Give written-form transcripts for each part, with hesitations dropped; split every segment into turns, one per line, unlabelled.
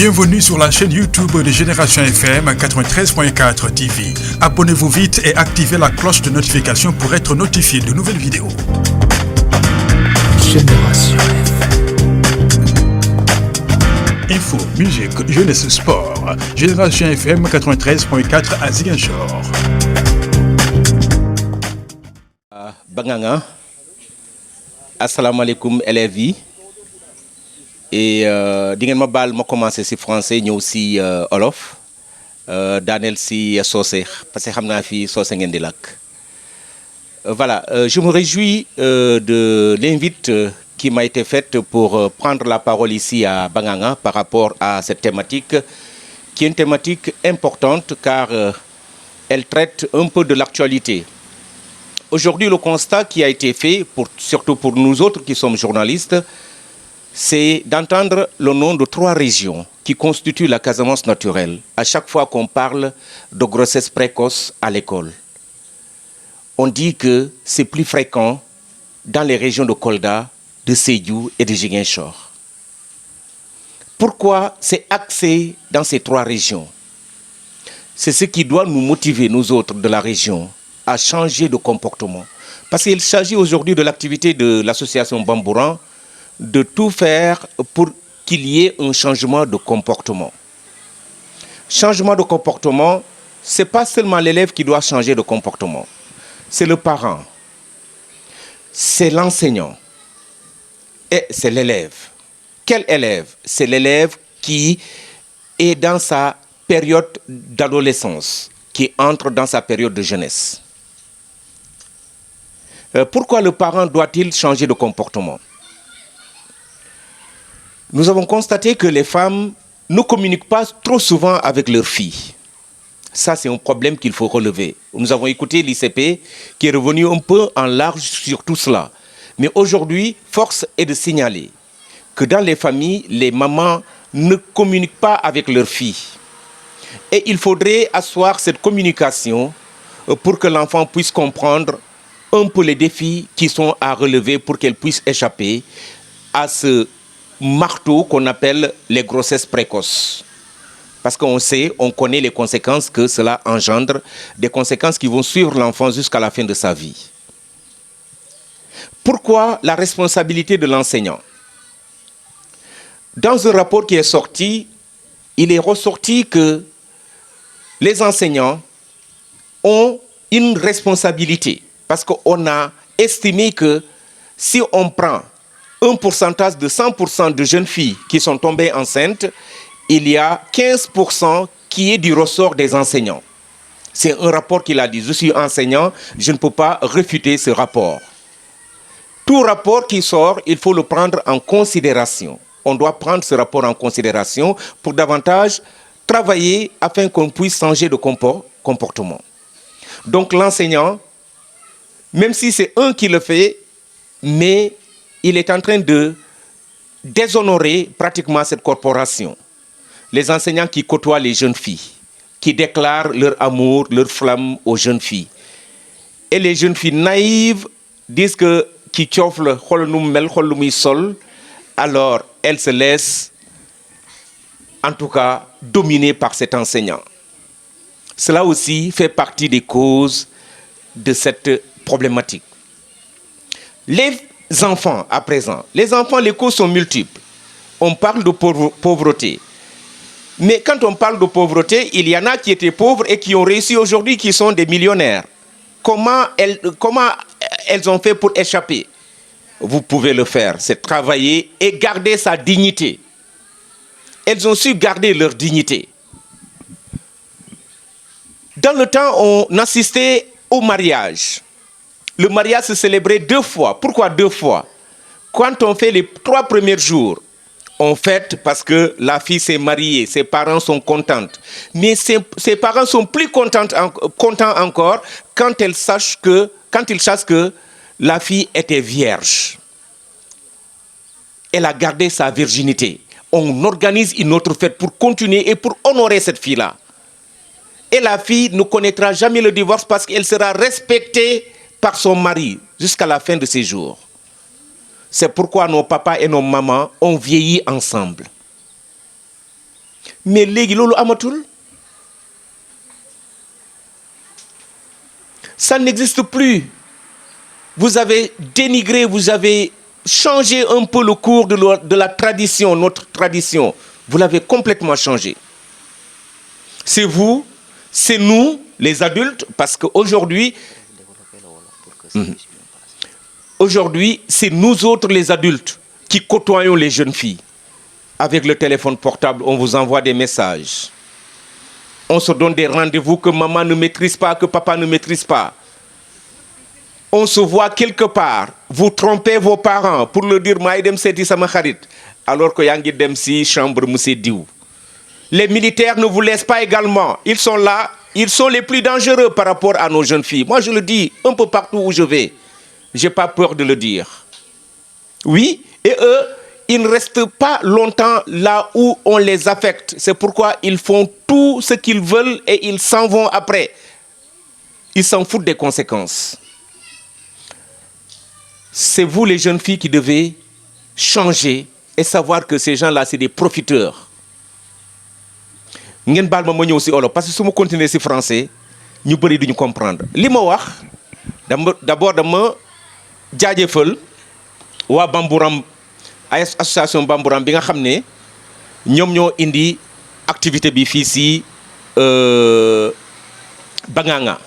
Bienvenue sur la chaîne YouTube de Génération FM 93.4 TV. Abonnez-vous vite et activez la cloche de notification pour être notifié de nouvelles vidéos. Génération FM. Info, musique, jeunesse, sport. Génération FM 93.4 à Ziguinchor.
Banganga. Assalamu alaikum élèves. Et di ngeen ma baal ma commencé si français ñëw si olof daaneel si soose parce que xam naa fi soose ngeen di làkk. Voilà, je me réjouis de l'invite qui m'a été faite pour prendre la parole ici à Banganga par rapport à cette thématique qui est une thématique importante car elle traite un peu de l'actualité. Aujourd'hui, le constat qui a été fait, surtout pour nous autres qui sommes journalistes, c'est d'entendre le nom de 3 régions qui constituent la Casamance naturelle à chaque fois qu'on parle de grossesse précoce à l'école. On dit que c'est plus fréquent dans les régions de Kolda, de Sédhiou et de Ziguinchor. Pourquoi c'est axé dans ces 3 régions? C'est ce qui doit nous motiver, nous autres de la région, à changer de comportement. Parce qu'il s'agit aujourd'hui de l'activité de l'association Bambouran de tout faire pour qu'il y ait un changement de comportement. Changement de comportement, ce n'est pas seulement l'élève qui doit changer de comportement. C'est le parent, c'est l'enseignant et c'est l'élève. Quel élève? C'est l'élève qui est dans sa période d'adolescence, qui entre dans sa période de jeunesse. Pourquoi le parent doit-il changer de comportement? Nous avons constaté que les femmes ne communiquent pas trop souvent avec leurs filles. Ça, c'est un problème qu'il faut relever. Nous avons écouté l'ICP qui est revenu un peu en large sur tout cela. Mais aujourd'hui, force est de signaler que dans les familles, les mamans ne communiquent pas avec leurs filles. Et il faudrait asseoir cette communication pour que l'enfant puisse comprendre un peu les défis qui sont à relever pour qu'elle puisse échapper à ce marteau qu'on appelle les grossesses précoces. Parce qu'on sait, on connaît les conséquences que cela engendre, des conséquences qui vont suivre l'enfant jusqu'à la fin de sa vie. Pourquoi la responsabilité de l'enseignant? Dans un rapport qui est sorti, il est ressorti que les enseignants ont une responsabilité. Parce qu'on a estimé que si on prend un pourcentage de 100% de jeunes filles qui sont tombées enceintes, il y a 15% qui est du ressort des enseignants. C'est un rapport qu'il a dit. Je suis enseignant, je ne peux pas réfuter ce rapport. Tout rapport qui sort, il faut le prendre en considération. On doit prendre ce rapport en considération pour davantage travailler afin qu'on puisse changer de comportement. Donc l'enseignant, même si c'est un qui le fait, mais il est en train de déshonorer pratiquement cette corporation. Les enseignants qui côtoient les jeunes filles, qui déclarent leur amour, leur flamme aux jeunes filles. Et les jeunes filles naïves disent que qui tchofle sol, alors elles se laissent en tout cas dominer par cet enseignant. Cela aussi fait partie des causes de cette problématique. Les enfants, à présent, les enfants, les causes sont multiples. On parle de pauvreté. Mais quand on parle de pauvreté, il y en a qui étaient pauvres et qui ont réussi aujourd'hui, qui sont des millionnaires. Comment elles ont fait pour échapper? Vous pouvez le faire, c'est travailler et garder sa dignité. Elles ont su garder leur dignité. Dans le temps, on assistait au mariage. Le mariage se célébrait 2 fois. Pourquoi 2 fois? Quand on fait les 3 premiers jours, on fête parce que la fille s'est mariée, ses parents sont contents. Mais ses parents sont plus contents encore quand ils sachent que la fille était vierge. Elle a gardé sa virginité. On organise une autre fête pour continuer et pour honorer cette fille-là. Et la fille ne connaîtra jamais le divorce parce qu'elle sera respectée par son mari jusqu'à la fin de ses jours. C'est pourquoi nos papas et nos mamans ont vieilli ensemble. mais léegi loolu amatul. Ça n'existe plus. Vous avez dénigré, vous avez changé un peu le cours de la tradition, notre tradition. Vous l'avez complètement changé. C'est vous, c'est nous, les adultes, parce qu'aujourd'hui, aujourd'hui, c'est nous autres, les adultes, qui côtoyons les jeunes filles. Avec le téléphone portable, on vous envoie des messages. On se donne des rendez-vous que maman ne maîtrise pas, que papa ne maîtrise pas. On se voit quelque part. Vous trompez vos parents pour leur dire maay dem seeti sama xarit alors que yaa ngi dem si chambre monsieur Diou. Les militaires ne vous laissent pas également. Ils sont là. Ils sont les plus dangereux par rapport à nos jeunes filles. Moi, je le dis un peu partout où je vais. J'ai pas peur de le dire. Oui, et eux, ils ne restent pas longtemps là où on les affecte. C'est pourquoi ils font tout ce qu'ils veulent et ils s'en vont après. Ils s'en foutent des conséquences. C'est vous, les jeunes filles, qui devez changer et savoir que ces gens-là, c'est des profiteurs. Ngeen baal ma ñëw si olof parce que su ma continuer si français ñu bëri duñu comprendre li ma wax d'abord dama jaajëfal waa Bamburam ay association Bamburam bi nga xam ne ñoom ñoo indi activité bi fii si Bangaanga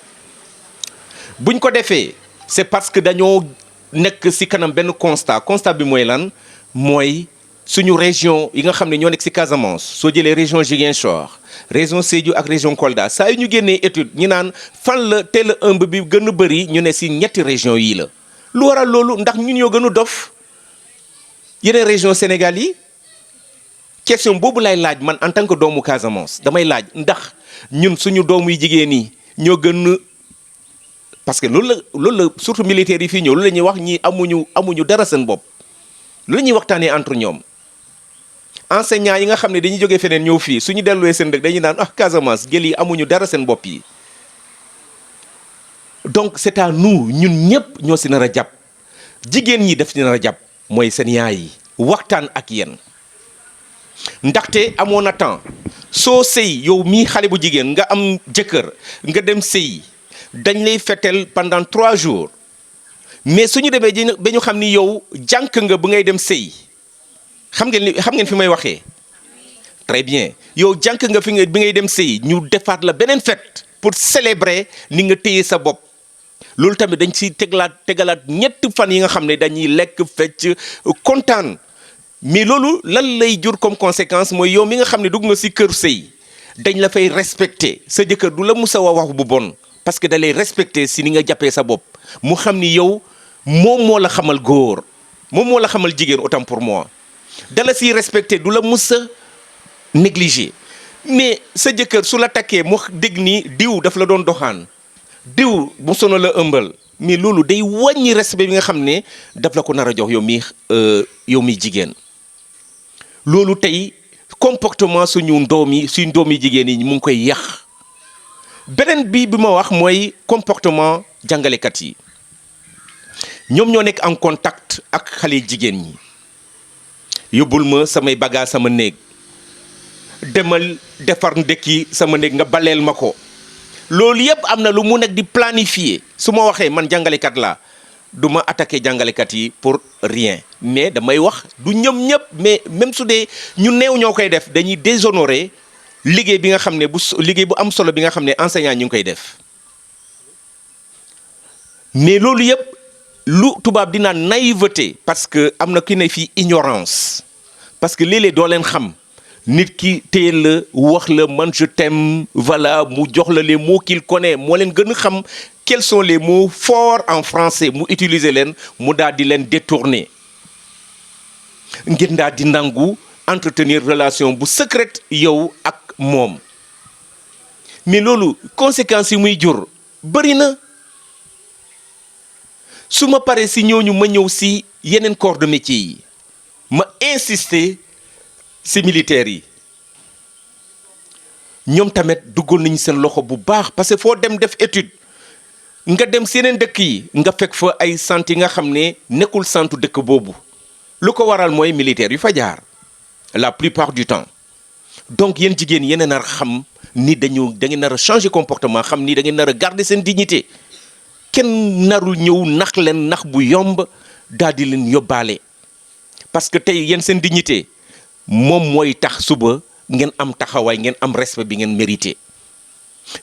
buñ ko defee c'est parce que dañoo nekk si kanam benn constat bi mooy lan mooy suñu région yi nga xam ne ñoo nekk si Casamance soo jëlee région Ziguinchor région Sédhiou ak région Kolda saa yu ñu génnee étude ñi naan fan la teel a ëmb bi gën a bëri ñu ne si ñetti région yii la lu waral loolu ndax ñun ñoo gën a dof yeneen région Sénégal yi question boobu lay laaj man en tant que doomu Casamance damay laaj ndax ñun suñu doomu yi jigéen yi ñoo gën parce que loolu la surtout militaires yi fii ñëw loolu la ñuy wax ñi amuñu dara seen bopp loolu la ñuy waxtaanee entre ñoom enseignants yi nga xam ne dañuy jógee feneen ñëw fii suñu delluwee seen dëkk dañuy naan Casamance jël yi amuñu dara seen bopp yi donc c'est à nous ñun ñëpp ñoo si nar a jàpp jigéen ñi def si nar a jàpp mooy seen yaay yi waxtaan ak yéen ndaxte amoon na temps soo sëy yow mii xale bu jigéen nga am jëkkër nga dem sëy dañ lay fetel pendant 3 jours mais suñu demee ba ñu xam ni yow jànk nga bu ngay dem sëy xam ngeen fi may waxee très bien yow jànk nga bi ngay dem sëy ñu defaat la beneen fête pour célébrer ni nga téye sa bopp loolu tamit dañ ci tegalaat ñetti fan yi nga xam ne dañuy lekk fecc kontaan mais loolu lan lay jur comme conséquence mooy yow mi nga xam ne dugg nga ci kër sëy dañ la fay respecter sa jëkkër du la musa wax bu bon parce que da lay respecter si ni nga jàppee sa bopp mu xam ni yow moom moo la xamal góor moom moo la xamal jigéen autant pour moi dala si respecter du la musa négliger mais sa jëkkër su la takkee mu dégg ni diw daf la doon doxaan diw bu sono la ëmbal mais loolu day wàññi respect bi nga xam ne daf la ko nar a jox yow mi jigéen loolu tey comportement suñu doom yi jigéen yi mu ngi koy yàq beneen bi ma wax mooy comportement jàngalekat yi ñoom ñoo nekk en contact ak xale jigéen ñi yóbbul ma samay bagage sama néeg demal defar ndekki sama néeg nga baleel ma ko loolu yëpp am na lu mu nekk di planifier su ma waxee man jàngalekat laa du ma attaquer jàngalekat yi pour rien mais damay wax du ñoom ñëpp mais même su dee ñu néew ñoo koy def dañuy déshonorer liggéey bi nga xam ne liggéey bu am solo bi nga xam ne enseignant ñu ngi koy def mais loolu yëpp lu tubaab di naan naïveté parce que am na ki ne fii ignorance parce que léeg-léeg doo leen xam nit ki téye la wax la man je t'aime voilà mu jox la les mots qu'il connaît moo leen gën a xam quels sont les mots forts en français mu utiliser leen mu daal di leen détourner ngeen daal di nangu entretenir relation bu secrète yow ak moom mais loolu conséquences yi muy jur bëri na su ma paree si ñooñu ma ñëw si yeneen corps de métier yi ma insister si militaires yi ñoom tamit duggoon nañu seen loxo bu baax parce que foo dem def étude nga dem si yeneen dëkk yi nga fekk fa ay sant yi nga xam ne nekkul santu dëkk boobu lu ko waral mooy militaires yu fa jaar la plupart du temps donc yéen jigéen yéen a nar xam ni da ngeen nar a changer comportement xam ni da ngeen nar a garder seen dignité kenn narul ñëw nax leen nax bu yomb daal di leen yóbbaale parce que tey yéen seen dignité moom mooy tax suba ngeen am taxawaay ngeen am respect bi ngeen mérité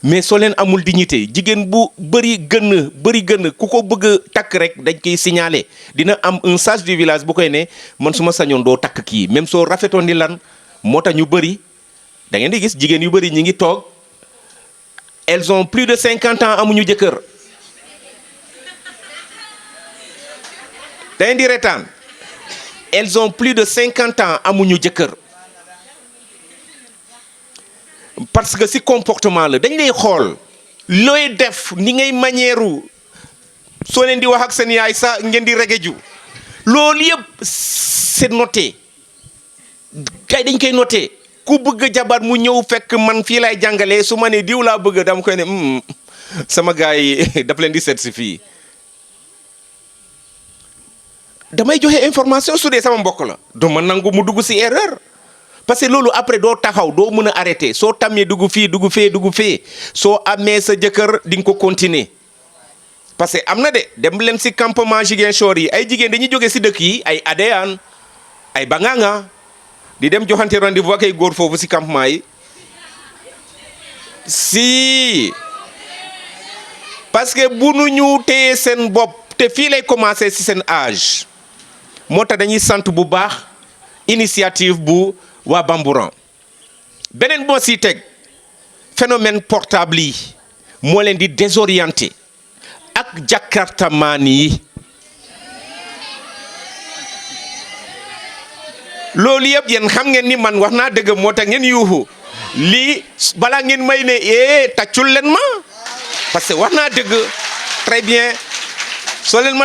mais soo leen amul dignité jigéen bu bëri gën ku ko bëgg a takk rek dañ koy signaler dina am un sage du village bu koy ne man su ma sañoon doo takk kii même soo rafetoon ni lan moo tax ñu bëri da ngeen di gis jigéen yu bëri ñi ngi toog elles ont plus de 50 ans amuñu jëkkër da ngeen di retaan elles ont plus de 50 ans amuñu jëkkër parce que si comportement la dañ lay xool looy def ni ngay manière soo leen di wax ak seen yaay sax ngeen di regeju loolu yëpp c'est noté kay dañ koy noté ku bëgg jabar mu ñëw fekk man fii lay jàngalee su ma nee diw laa bëgg dama koy ne sama gars yi daf leen di seet si fii damay joxe information su dee sama mbokk la du ma nangu mu dugg si erreur parce que loolu après doo taxaw doo mën a arrêter soo tàmmee dugg fee soo amee sa jëkkër di nga ko continuer parce que am na de dem leen si campement Ziguinchor yi ay jigéen dañuy jóge si dëkk yi ay Adéane ay Banganga di dem joxante rendez-vous ak ay góor foofu si campement yi si parce que bu nu ñu téye seen bopp te fii lay commencer si seen âge moo tax dañuy sant bu baax initiative bu waa Bambouran beneen moo si teg phénomène portable yi moo leen di désorienté ak jakartamaan yi loolu yëpp yéen xam ngeen ni man wax naa dëgg moo tax ngeen yuuxu lii balaa ngeen may ne tàccul leen ma parce que wax naa dëgg très bien soo leen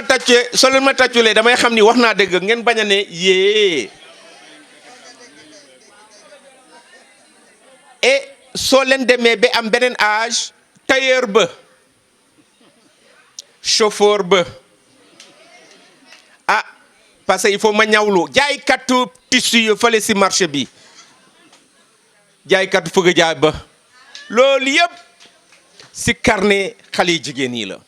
ma tàcculee damay xam ni wax naa dëgg ngeen bañ a ne et soo leen demee ba am beneen âge tailleur ba chauffeur ba parce que il faut ma ñawlu jaaykatu tissu yi fële si marché bi jaaykatu fëgg jaay ba loolu yëpp si carnet xale yi jigéen yi la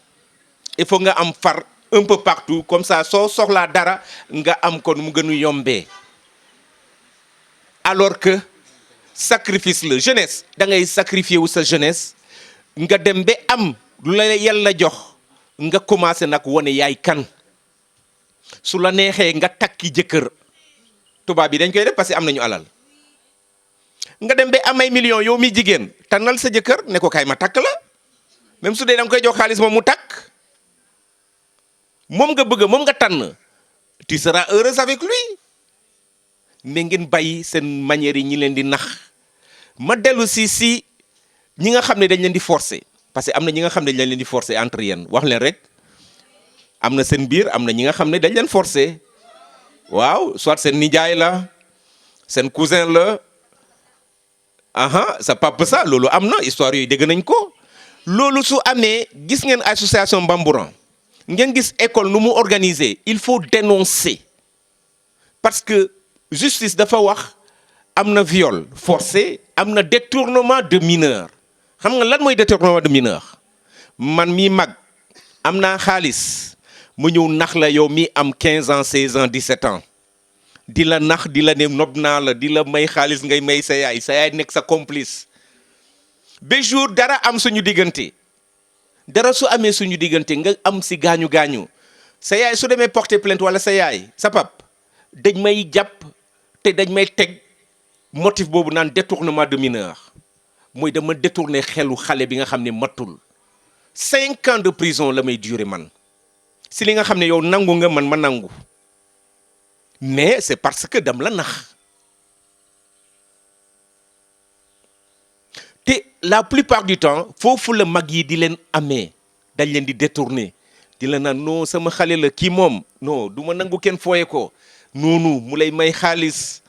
il faut nga am far un peu partout comme ça soo soxlaa dara nga am ko nu mu gën a yombee alors que sacrifice la jeunesse da ngay sacrifier wu sa jeunesse nga dem ba am lu la yàlla jox nga commencé nag wane yaay kan su la neexee nga takki jëkkër tubaab bi dañ koy def parce que am nañu alal nga dem ba am ay millions yow mi jigéen tànnal sa jëkkër ne ko kay ma takk la même su dee da nga koy jox xaalis moom mu takk moom nga bëgg moom nga tànn tu seras heureuse avec lui mais ngeen bàyyi seen manière yi ñi leen di nax ma dellu si ñi nga xam ne dañ leen di forcer parce que am na ñi nga xam ne dañ leen di forcer entre yéen wax leen rek am na seen biir am na ñi nga xam ne dañ leen forcer waaw soit seen nijaay la seen cousin la sa papa sa loolu am na histoire yooyu dégg nañ ko loolu su amee gis ngeen association Bambouran ngeen gis école nu mu organiser il faut dénoncer parce que justice dafa wax am na viol forcé am na détournement de mineur xam nga lan mooy détournement de mineur man mii mag am naa xaalis mu ñëw nax la yow mi am 15 ans 16 ans 17 ans di la nax di la ne nob naa la di la may xaalis ngay may sa yaay nekk sa complice ba jour dara am suñu diggante dara su amee suñu diggante nga am si gaañu sa yaay su demee porter plainte wala sa yaay sa pap dañ may jàpp te dañ may teg motif boobu naan détournement de mineur mooy dama détourner xelu xale bi nga xam ne matul 5 ans de prison la may durer man si li nga xam ne yow nangu nga man ma nangu mais c'est parce que dam la nax te la plupart du temps foofu la mag yi di leen amee dañ leen di détourner di la naan non sama xale la kii moom non du ma nangu kenn fooye ko noonu mu lay may xaalis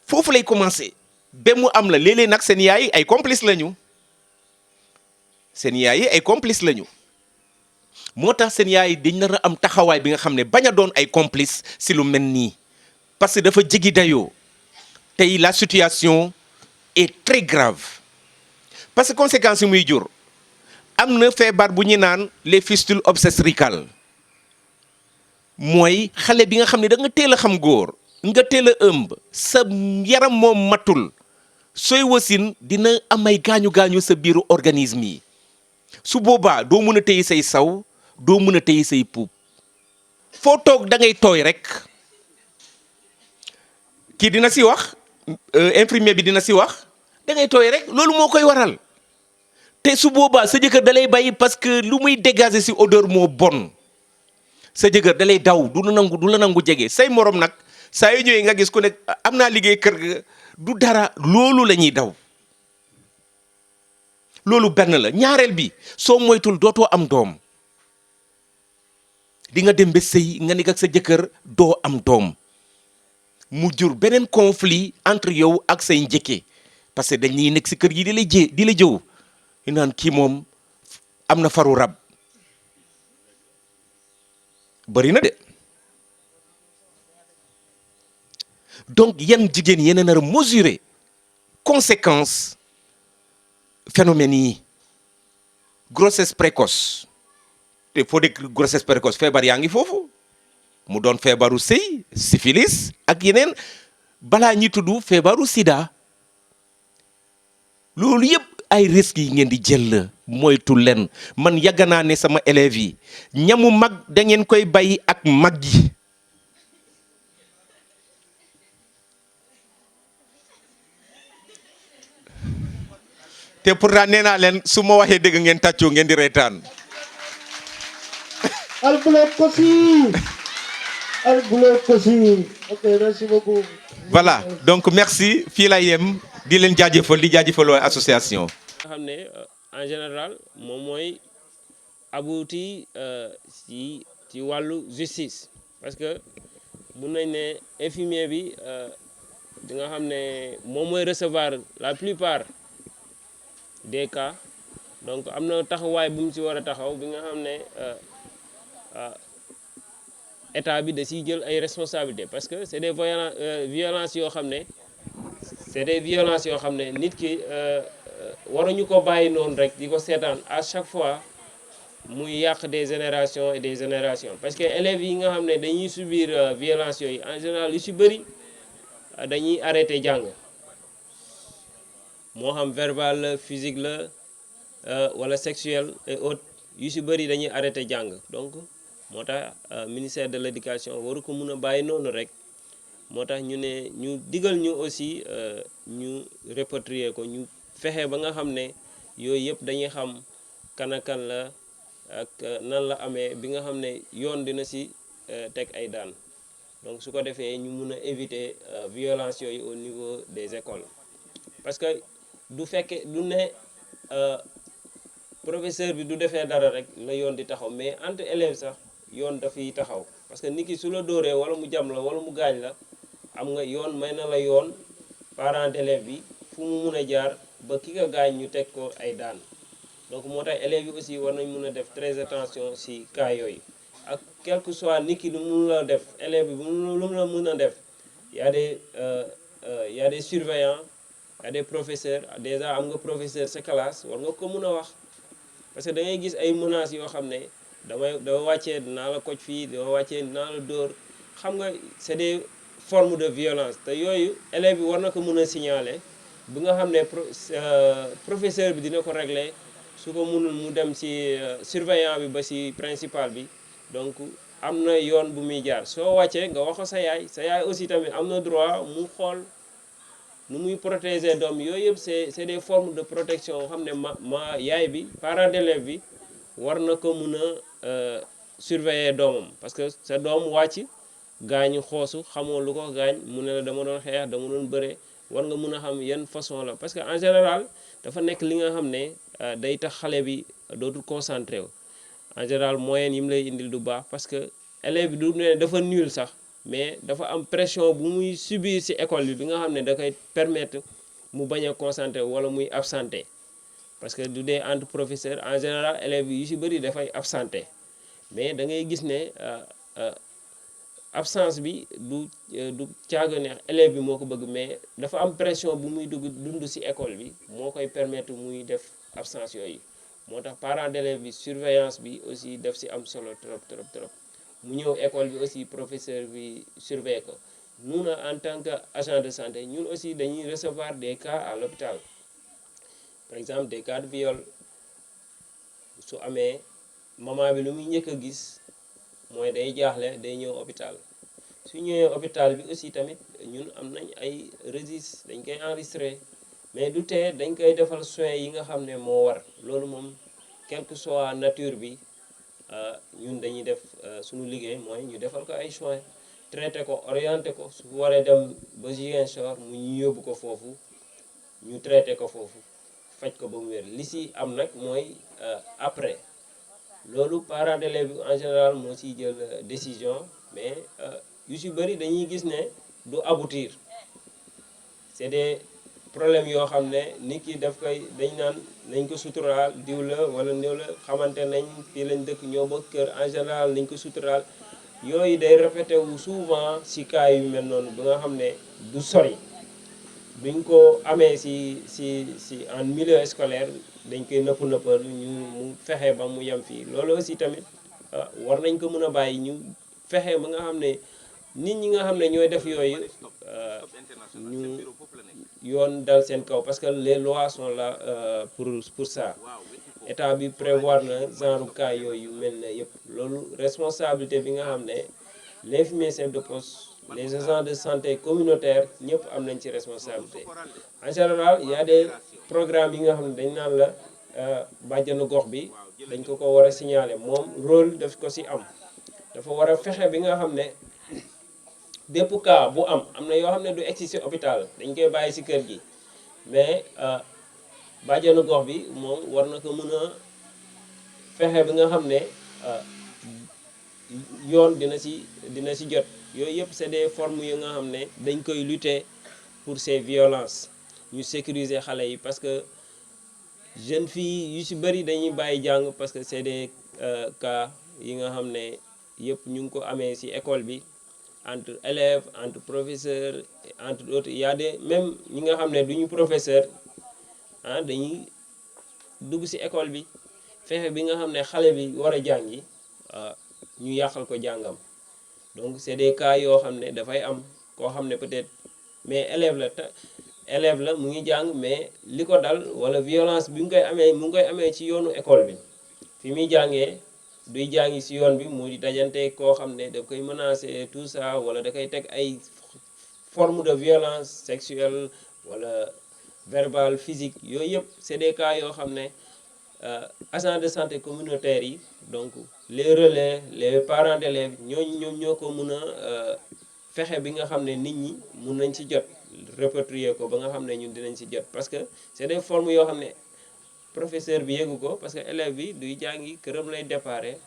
foofu lay commencer ba mu am la léeg-léeg nag seen yaay ay complice lañu moo tax seen yaay dañ nar a am taxawaay bi nga xam ne bañ a doon ay complice si lu mel nii parce que dafa jéggi dayoo tey la situation est très grave parce que conséquences yi muy jur am na feebar bu ñu naan les fistules obstétricales mooy xale bi nga xam ne da nga teel a xam góor nga teel a ëmb sa yaram moom matul sooy wasin dina am ay gaañu-gaañu sa biiru organisme yi su boobaa doo mën a téye say saw doo mën a téye say puub foo toog da ngay tooy rek kii dina si wax infirmier bi dina si wax da ngay tooy rek loolu moo koy waral te su boobaa sa jëkkër da lay bàyyi parce que lu muy dégager si odeur moo bon sa jëkkër da lay daw du la nangu jege say morom nag saa yu ñëwee nga gis ku ne am naa liggéey kër ga du dara loolu la ñuy daw loolu benn la ñaareel bi soo moytul dootoo am doom di nga dem ba sëy nga nekk ak sa jëkkër doo am doom mu jur beneen conflit entre yow ak say njëkke parce que dañuy nekk si kër yi di la jëw ñu naan kii moom am na faru rab bëri na de donc yan jigéen yéen a nar a mesurer conséquence phénomène yi grossesse précoce te foo dégg grossesse précoce feebar yaa ngi foofu mu doon feebaru sëy syphilis ak yeneen balaa ñi tudd feebaru sida loolu yëpp ay risques yi ngeen di jël la moytu leen man yàgg naa ne sama élèves yi ñamu mag da ngeen koy bàyyi ak mag yi te pourtant nee naa leen su ma waxee dëgg ngeen tàccoo ngeen di reetaan.
Ok, merci beaucoup.
Voilà donc merci fii la yem di leen jaajëfal di jaajëfal waa association.
nga xam ne en général moom mooy abouti ci wàllu justice parce que mun nañ ne infirmier bi di nga xam ne moom mooy recevoir la plupart des cas donc am na taxawaay bu mu ci war a taxaw bi nga xam ne état bi da ciy jël ay responsabilités parce que c'est des violences yoo xam ne nit ki waruñu ko bàyyi noonu rek di ko seetaan à chaque fois muy yàq des générations et des générations parce que élèves yi nga xam ne dañuy subir violence yooyu en général yu ci bëri dañuy arrêté jàng moo xam verbal la physique la wala sexuel et autres yu ci bëri dañuy arrêté jàng donc moo tax ministère de l'éducation waru ko mun a bàyyi noonu rek moo tax ñu ne ñu digal ñu aussi ñu répatrier ko ñu fexe ba nga xam ne yooyu yëpp dañuy xam kan ak kan la ak nan la amee bi nga xam ne yoon dina ci teg ay daan donc su ko defee ñu mun a éviter violence yooyu au niveau des écoles parce que du fekke du ne professeur bi du defee dara rek la yoon di taxaw mais entre élèves sax yoon dafiy taxaw parce que nit ki su la dóoree wala mu jam la wala mu gaañ la am nga yoon may na la yoon parent d'élève bi fu mu mun a jaar ba ki nga gaañ ñu teg ko ay daan donc moo tax élèves yi aussi war nañ mun a def très attention ci cas yooyu ak quel que soit nit ki lu mu la def élève bi lu mu la mun a def y a des surveillants y a des professeurs déjà am nga professeur sa classe war nga ko mun a wax parce que da ngay gis ay menaces yoo xam ne dama wàccee dinaa la koj fii dama wàccee dinaa la dóor xam nga c'est des formes de violence te yooyu élève bi war na ko mun a signaler bi nga xam ne professeur bi dina ko régler su ko munul mu dem ci surveillant bi ba ci principal bi donc am na yoon bu muy jaar soo wàccee nga wax ko sa yaay aussi tamit am na droit mu xool nu muy protéger doom yooyu yëpp c'est des formes de protection xam ne ma yaay bi parent d'élève bi war na ko mun a surveiller doomam parce que sa doom wàcc gaañu xoosu xamoo lu ko gaañ mu ne la dama doon xeex dama doon bëre war nga mun a xam yan façon la parce que en général dafa nekk li nga xam ne day tax xale bi dootul concentré wu en général moyenne yi mu lay indil du baax parce que élève bi du ne dafa nul sax mais dafa am pression bu muy subir ci école bi nga xam ne da koy permettre mu bañ a concentré wala muy absenté parce que du dee entre professeur en général élèves yu ci bëri dafay absenté mais da ngay gis ne absence bi du caaga neex élève bi moo ko bëgg, mais dafa am pression bu muy dund ci école bi moo koy permettre muy def absence yooyu. moo tax parents d'élèves bi surveillance bi aussi def ci am solo trop mu ñëw école bi aussi professeur bi surveiller ko. Nous en tant qu'agent de santé ñun aussi dañuy recevoir des cas à l'hôpital, par exemple des cas de viol. su amee maman bi lu muy njëkk a gis mooy day jaaxle, day ñëw hôpital. su ñëwee hôpital bi aussi tamit ñun am nañ ay registre, dañ koy enregistrer, mais du tee dañ koy defal soins yi nga xam ne moo war. loolu moom quelle que soit nature bi ñun dañuy def suñu liggéey mooy ñu defal ko ay soins, traité ko, orienté ko, su waree dem ba Ziguinchor mu ñu yóbbu ko foofu, ñu traité ko foofu, faj ko ba mu wér. li si am nag mooy après loolu parents d'élèves bi en général moo ciy jël décision, mais yu si bëri dañuy gis ne du aboutir. c'est des problèmes yoo xam ne nit ki daf koy dañ naan nañ ko suturaal, diw la wala néew la, xamante nañ, fii lañ dëkk, ñoo bokk kër, en général nañ ko suturaal. yooyu day répété wu souvent ci cas yu mel noonu ba nga xam ne du sori. buñ ko amee ci en milieu scolaire dañ koy nëppal mu fexe ba mu yem fii. loolu aussi tamit war nañ ko mën a bàyyi, ñu fexe ba nga xam ne nit ñi nga xam ne ñooy def yooyu ñu yoon dal seen kaw, parce que les lois sont là pour ça. état bi prévoir na genre cas yooyu mel ne yëpp. loolu responsabilité bi nga xam ne l'infirmier chef de poste, les agents de santé communautaire ñëpp am nañ ci responsabilité. en général il y a des programmes yi nga xam ne dañ naan la bàjjanu gox bi dañ ko war a signaler, moom rôle daf ko ci am. dafa war a fexe bi nga xam ne bépp cas bu am na yoo xam ne du egsi ci hôpital, dañ koy bàyyi ci kër gi, mais bàjjanu gox bi moom war na ko mën a fexe bi nga xam ne yoon dina ci jot. yooyu yëpp c'est des formes yu nga xam ne dañ koy lutter pour ces violences, ñu sécuriser xale yi, parce que jeunes filles yu ci bëri dañuy bàyyi jàng parce que c'est des cas yi nga xam ne yëpp ñu ngi ko amee ci école bi, entre élèves, entre professeurs, entre autres. Il y a des même ñi nga xam ne duñu professeur dañuy dugg ci école bi, fexe bi nga xam ne xale bi war a jàngi ñu yàqal ko jàngam. donc c'est des cas yoo xam ne dafay am koo xam ne peut-être mais élève la mu ngi jàng, mais li ko dal wala violence bi mu ngi koy amee ci yoonu école bi. fi muy jàngee duy jàngi ci yoon bi mu di dajante koo xam ne daf koy menacer tout ça, wala da koy teg ay forme de violence sexuelle wala verbale, physique. yooyu yëpp c'est des cas yoo xam ne agents de santé communautaire yi, donc les relais, les parents d'élèves ñoom ñoo ko mën a fexe bi nga xam ne nit ñi mun nañ ci jot, répertorier ko ba nga xam ne ñun dinañ ci jot. parce que c'est des formes yoo xam ne professeur bi yëgu ko, parce que élève bi duy jàngi këram lay déparé,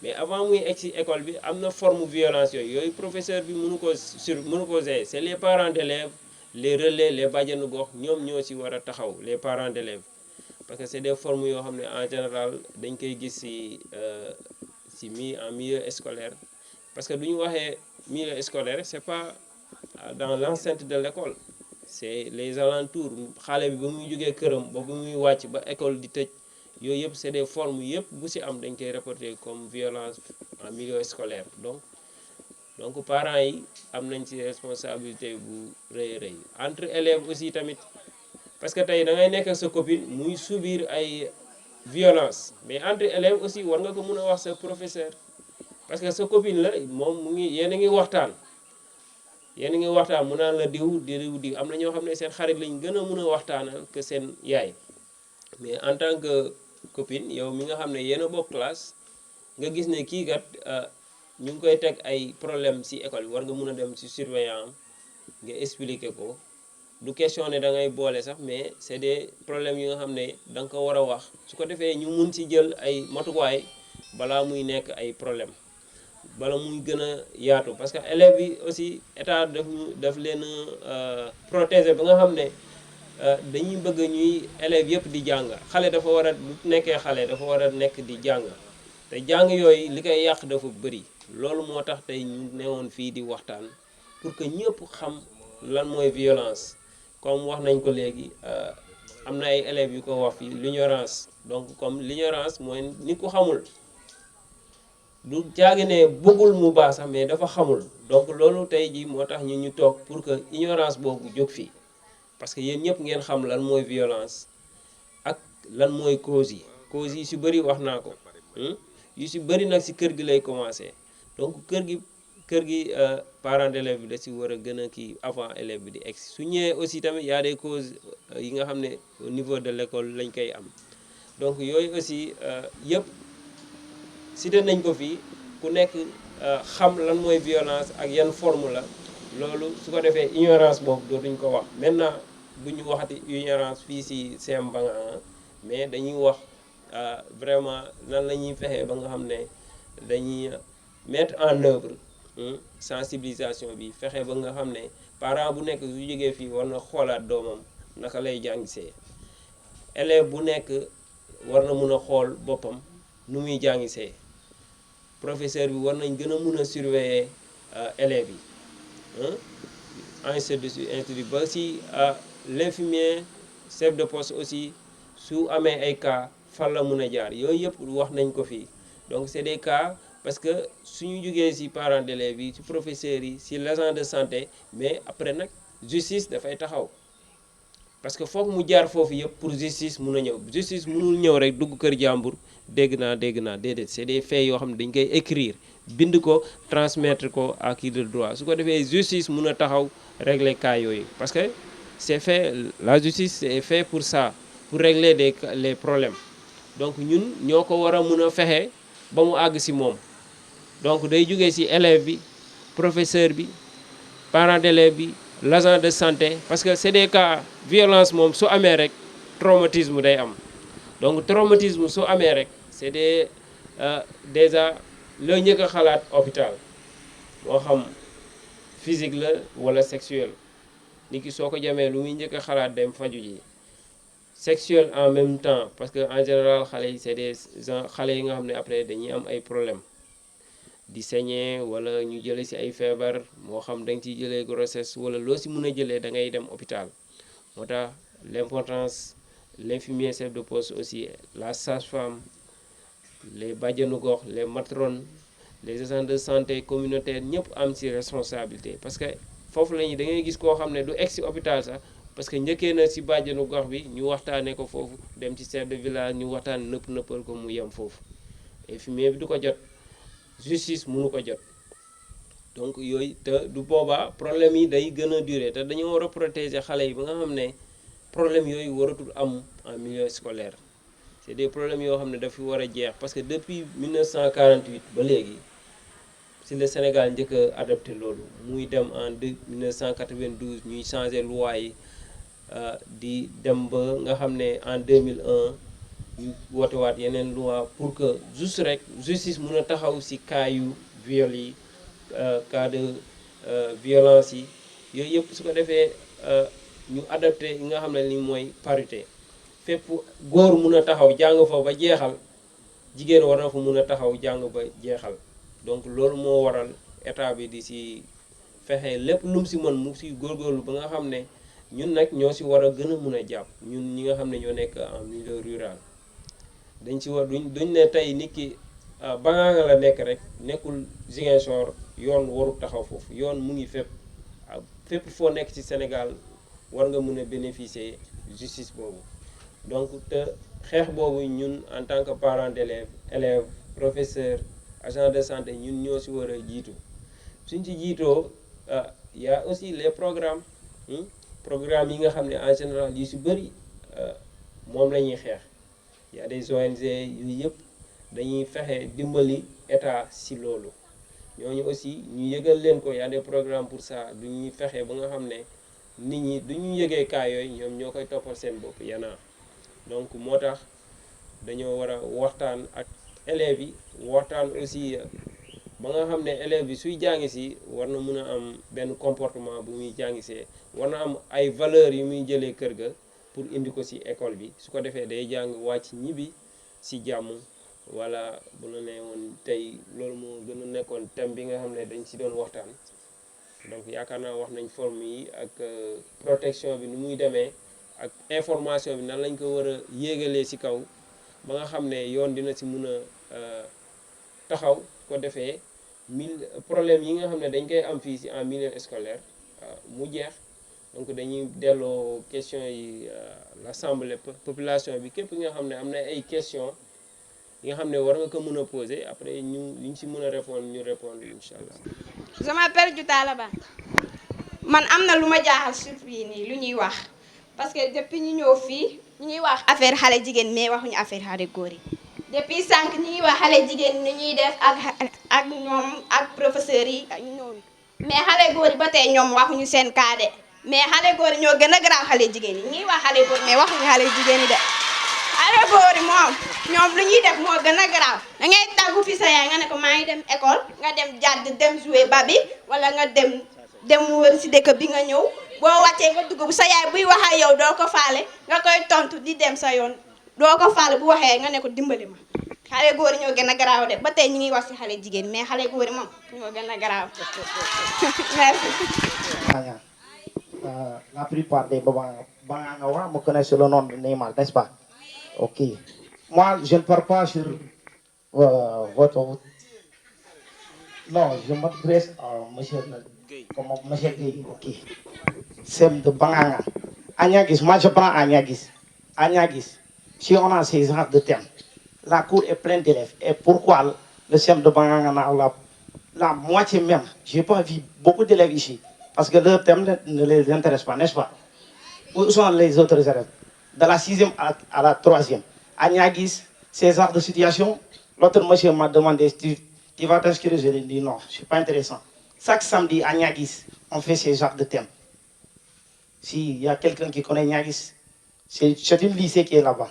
mais avant muy egg ci école bi am na forme violence yooyu professeur bi mënu ko gérer. c'est les parents d'élèves, les relais, les bàjjenu gox, ñoom ñoo ci war a taxaw, les parents d'élèves, parce que c'est des formes yoo xam ne en général dañ koy gis en milieu scolaire. parce que du ñu waxee milieu scolaire, c'est pas dans l'enceinte de l'école, c'est les alentours. xale bi ba muy jógee këram ba muy wàcc ba école di tëj, yooyu yëpp c'est des formes yëpp bu ci am dañ koy reporter comme violence en milieu scolaire. donc parents yi am nañ ci responsabilité bu rëy entre élèves aussi tamit, parce que tey da ngay nekk sa copine muy subir ay violence, mais entre élèves aussi war nga ko mën a wax sa professeur, parce que sa copine la, moom yéen a ngi waxtaan mu naan la diw am na ñoo xam ne seen xarit lañ gën a mën a waxtaanal que seen yaay. mais en tant que copine, yow mi nga xam ne yéen a bokk classe, nga gis ne kii kat ñu ngi koy teg ay problème ci école bi, war nga mën a dem ci surveillant nga expliquer ko. du question ne da ngay boole sax, mais c'est des problèmes yi nga xam ne da nga ko war a wax, su ko defee ñu mun ci jël ay matuwaay balaa muy nekk ay problème, bala muy gën a yaatu. parce que élèves yi aussi état daf leen protéger ba nga xam ne dañuy bëgg ñuy élèves yëpp di jàng. xale dafa war a bu nekkee xale dafa war a nekk di jàng, te jàng yooyu li koy yàq dafa bëri. loolu moo tax tey ñu newoon fii di waxtaan pour que ñëpp xam lan mooy violence comme wax nañ ko léegi am na ay élèves yu ko wax fii l'ignorance donc comme l'ignorance mooy nit ku xamul du jaagi ne bëggul mu baax sax mais dafa xamul donc loolu tey ji moo tax ñu toog pour que ignorance boobu jóg fii parce que yéen ñëpp ngeen xam lan mooy violence ak lan mooy causes yi si bëri wax naa ko yu si bëri nag si kër gi lay commencé donc kër gi parents d'élèves bi da si war a gën a kii avant élève bi di egg su ñëwee aussi tamit y a des causes yi nga xam ne au niveau de l'école lañ koy am donc yooyu aussi yëpp cité nañ ko fii ku nekk xam lan mooy violence ak yan forme la loolu su ko defee ignorance boobu dootuñ ko wax maintenant bu ñu waxati ignorance fii si CM Bangaa mais dañuy wax vraiment nan la ñuy fexee ba nga xam ne dañuy mettre en œuvre sensibilisation bi fexe ba nga xam ne parent bu nekk su jógee fii war na xoolaat doomam naka lay jàngisee élève bu nekk war na mun a xool boppam nu muy jàngisee professeur bi war nañ gën a mun a surveiller élèves yi ainsi de suite ainsi ba si l'infirmier chef de poste aussi su amee ay cas fan la mun a jaar yooyu yëpp wax nañ ko fii donc c'est des cas parce que suñu jógee ci parents d'élèves yi ci professeurs yi ci l'agent de santé mais après nag justice dafay taxaw parce que foog mu jaar foofu yëpp pour justice mun a ñëw justice mënul ñëw rek dugg kër jàmbur dégg naa déedéet c'est des faits yoo xam ne dañ koy écrire bind ko transmettre ko à qui de droit su ko defee justice mun a taxaw régler cas yooyu parce que c'est fait la justice c'est fait pour ça pour régler les problèmes donc ñun ñoo ko war a mun a fexe ba mu àgg ci moom donc day jógee ci élève bi professeur bi parent d'élève bi l'agent de santé parce que c'est des cas violence moom su amee rek traumatisme day am donc traumatisme su amee rek c'est déjà loo njëkk a xalaat hôpital moo xam physique la wala sexuel nit ki soo ko jamee lu muy njëkk a xalaat dem faju ji sexuel en même temps parce que en général xale yi c'est des xale yi nga xam ne après dañuy am ay problèmes di saigner wala ñu jëlee ci ay feebar moo xam da nga ciy jëlee grossesse wala loo ci mën a jëlee da ngay dem hôpital moo tax l'importance l'infirmier chef de poste aussi la sage-femme les bàjjenu gox les matrones les agents de santé communautaire ñëpp am ci responsabilité parce que foofu la ñuy da ngay gis koo xam ne du egg ci hôpital sax parce que njëkkee na ci bàjjenu gox bi ñu waxtaanee ko foofu dem ci chef de village ñu waxtaan nëppal ko mu yem foofu infirmier bi du ko jot justice mënu ko jot donc yooyu te du boobaa problème yi day gën a durer te dañoo war a protéger xale yi ba nga xam ne problème yooyu waratul am en milieu scolaire c'est des problèmes yoo xam ne dafa war a jeex parce que depuis 1948 ba léegi si le Sénégal njëkk a adopté loolu muy dem en 1992 ñuy changer loi yi di dem ba nga xam ne en 2001 ñu wootewaat yeneen loi pour que juste rek justice mun a taxaw ci cas yu viol yi cas de violence yi yooyu yëpp su ko defee ñu adapté yi nga xam ne ni mooy parité fépp góor mun a taxaw jàng fa ba jeexal jigéen war na fa mun a taxaw jàng ba jeexal donc loolu moo waral état bi di ci fexe lépp lu mu ci mën mu ci góorgóorlu ba nga xam ne ñun nag ñoo ci war a gën a mun a jàpp ñun ñi nga xam ne ñoo nekk en milieu rural dañ ci war duñ ne tey nit ki Bangaa nga la nekk rek nekkul Ziguinchor yoon warul taxaw foofu yoon mu ngi fépp fépp foo nekk ci Sénégal war nga mën a bénéficier justice boobu donc te xeex boobu ñun en tant que parent élève professeur agent de santé ñun ñoo ci war a jiitu suñ ci jiitoo y a aussi les programmes yi nga xam ne en général yu ci bëri moom la ñuy xeex y a des ONG yu yëpp dañuy fexe dimbali état ci loolu ñooñu aussi ñu yëgal leen ko y a des programmes pour ça du ñuy fexe ba nga xam ne nit ñi du ñu yëgee cas yooyu ñoom ñoo koy toppal seen bopp yanaa donc moo tax dañoo war a waxtaan ak élèves yi waxtaan aussi ba nga xam ne élève bi suy jàngi ci war na mën a am benn comportement bu muy jàngisee war na am ay valeurs yu muy jëlee kër ga pour indi ko ci école bi su ko defee day jàng wàcc ñibbi ci jàmm wala bu la nee woon tey loolu moo gën a nekkoon thème bi nga xam ne dañ si doon waxtaan donc yaakaar naa wax nañ forme yi ak protection bi ni muy demee ak information bi nan lañ ko war a yéegalee si kaw ba nga xam ne yoon dina si mun a taxaw ko defee problème yi nga xam ne dañ koy am fii si en milieu scolaire mu jeex donc dañuy delloo question yi l'assemblée population bi képp nga xam ne am na ay question yi nga xam ne war nga ko mën a poser après ñu si mën a répondre ñu répondre incha allah.
Je m'appelle Diouta Ba man am na lu ma jaaxal surtout nii lu ñuy wax parce que depuis ñu ñëw fii ñu ngi wax affaire xale jigéen mais waxuñu affaire xale góor yi depuis sànq ñu ngi wax xale jigéen ni ñuy def ak ñoom ak professeurs yi ak ñoom mais xale góor yi ba tey ñoom waxuñu seen cas de mais xale góor yi ñoo gën a garaaw xale jigéen yi ñuy wax xale góor mais waxuñu xale jigéen yi de xale góor yi moom ñoom lu ñuy def moo gën a garaaw da ngay tàggu fi sa yaay nga ne ko maa ngi dem école nga dem jàdd dem jouer babi wala nga dem wër si dëkk bi nga ñëw boo wàccee nga dugg bu sa yaay buy wax ak yow doo ko faale nga koy tontu di dem sa yoon doo ko faale bu waxee nga ne ko dimbali ma xale góor ñoo gën a garaaw de ba tey ñu ngi wax si xale jigéen mais xale góor moom ñoo gën a garaaw merci.
La plupart des Bangangawa me connaissent le nom de Neymar, n'est-ce pas? Ok. Moi, je ne parle pas sur votre... Non, je m'adresse à monsieur Gueye. Ok. C'est de Banganga. Agnagis, moi je prends Agnagis. Agnagis, si on a ces genres de thèmes, la cour est pleine d'élèves. Et pourquoi le CEM de Banganga, la moitié même, je n'ai pas vu beaucoup d'élèves ici. Parce que leur thème ne les intéresse pas, n'est-ce pas? Où sont les autres élèves? De la 6e à la 3e. À Niagis, ces genres de situation, l'autre monsieur m'a demandé, tu vas t'inscrire? Je lui ai dit non, je ne suis pas intéressant. Chaque samedi à Niagis, on fait ces genres de thèmes. S'il y a quelqu'un qui connaît Niagis, c'est une lycée qui est là-bas.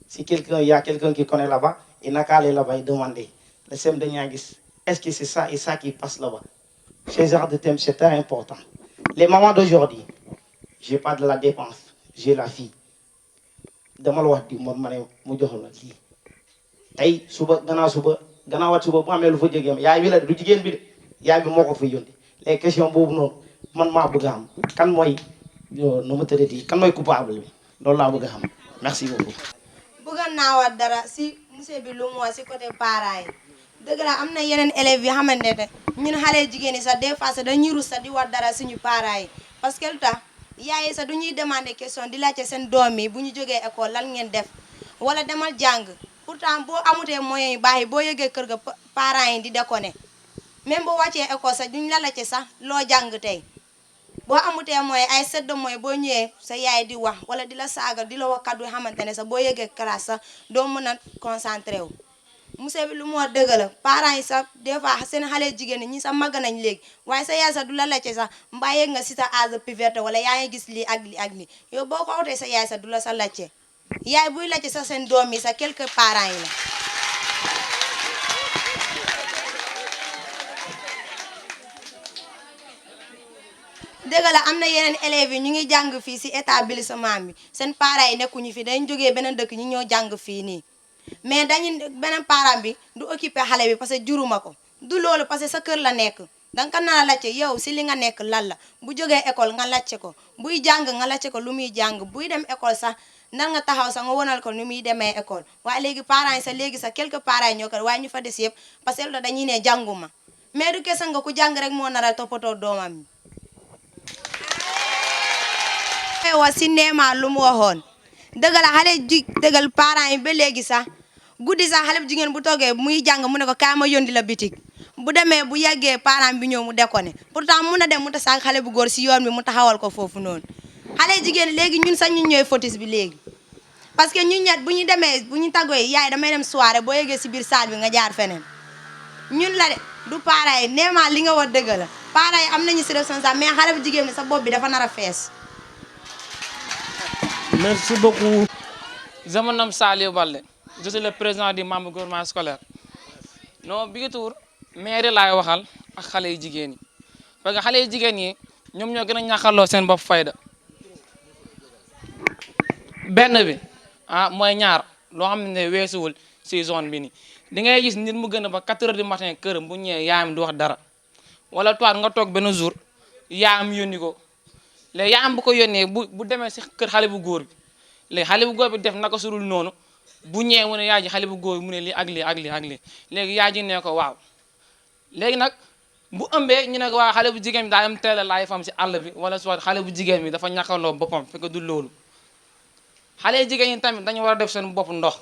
Si il y a quelqu'un qui connaît là-bas, il n'a qu'à aller là-bas et demander. Le thème de Niagis, est-ce que c'est ça et ça qui passe là-bas? Ces genres de thèmes, c'est très important. Les mamans d'aujourd'hui, je n'ai pas de la dépense, j'ai la fille. Dama la wax di moom ma ne mu joxal la lii tey suba gannaawaat suba bu amee lu fa jógee yaay bi la du jigéen bi de yaay bi moo ko fa yónni les questions boobu noonu man maa bëgg a xam kan mooy nu ma tëddee kan mooy coupable bi loolu laa bëgg a xam merci beaucoup.
bëgg naa wax dara si monsieur bi lu mu wax si côté parents yi dëgg la am na yeneen élèves yi xamante ne ñun xale jigéen ñi sax des fois sax dañuy rus sax di wax dara suñu parents yi parce que lu tax yaay sax du ñuy demander question di laajte seen doom yi bu ñu jógee école lan ngeen def wala demal jàng pourtant boo amutee moyens yu baax yi boo yëgee kër ga parents yi di déconner même boo wàccee école sax duñ la laajte sax loo jàng tey boo amutee moyen ay sedd mooy boo ñëwee sa yaay di wax wala di la saaga di la wax kàddu yoo xamante ne sax boo yëgee classe sax doo mën a concentré wu. monsieur bi lu moo dëgg la parents yi sax des fois seen xale jigéen ñi sax màgg nañ léegi waaye sa yaay sax du la laajte sax mbaa yëg nga si sa âge de puberté wala yaa ngi gis lii ak lii ak lii yow boo ko awtee sa yaay sax du la sa laajte yaay buy laajte sax seen doom yi sax quelques parents yi la. dëgg la am na yeneen élèves yi ñu ngi jàng fii si établissement bi seen parents yi nekkuñu fi dañ jógee beneen dëkk ñu ñoo jàng fii nii. mais dañu beneen parent bi du occupé xale bi parce que juruma ko du loolu parce que sa kër la nekk danga ko naan laajte yow si li nga nekk lan la bu jógee école nga laajte ko buy jàng nga laajte ko lu muy jàng buy dem école sax nan nga taxaw sax nga wonal ko nu muy demee école waaye léegi parents yi sax léegi sax quelques parents yi ñoo ko waaye ñu fa des yëpp parce que lu dañuy ne jànguma mais du kese nga ku jàng rek moo nar a toppatoo doomam yi wa si Neema lu mu waxoon dëgg la xale dëggal parents yi ba léegi sax guddi sax xale bu jigéen bu toogee muy jàng mu ne ko kaay ma yóndi la bitig bu demee bu yàggee parent bi ñëw mu déconné pourtant mun na dem mu tasaag xale bu góor si yoon bi mu taxawal ko foofu noonu xale jigéen léegi ñun sax ñun ñooy fautif bi léegi parce que ñun ñett bu ñu demee bu ñu tàggoo yaay damay dem soirée boo yeggee si biir salle bi nga jaar feneen ñun la de du parents yi Neema li nga wax dëgg la parents yi am nañu si responsable mais xale bu jigéen bi sa bopp bi dafa nar a fees.
Merci beaucoup. Je me nomme Saliou Balde. Je suis le président du membre gouvernement scolaire. Non bi tour maire laay waxal ak xale yu jigéen yi parce que xale yu jigéen yi ñoom ñoo gën a ñàkkaloo seen bopp fayda benn bi mooy ñaar loo xam ne weesuwul si zone bi nii di ngay gis nit mu gën a ba 4 heures du matin këram bu ñëwee yaayam du wax dara wala toit nga toog benn jour yaayam yónni ko léegi yaayam bu ko yónnee bu demee si kër xale bu góor bi léegi xale bu góor bi def naka surul noonu bu ñëwee mu ne yaay ji xale bu góor bi mu ne lii ak lii ak lii ak lii léegi yaay ji ne ko waaw léegi nag bu ëmbee ñu ne ko waaw xale bu jigéen bi daa am teel a laay fam si àll bi wala soit xale bu jigéen bi dafa ñàkkaloo boppam fekk du loolu xale jigéen ñi tamit dañu war a def seen bopp ndox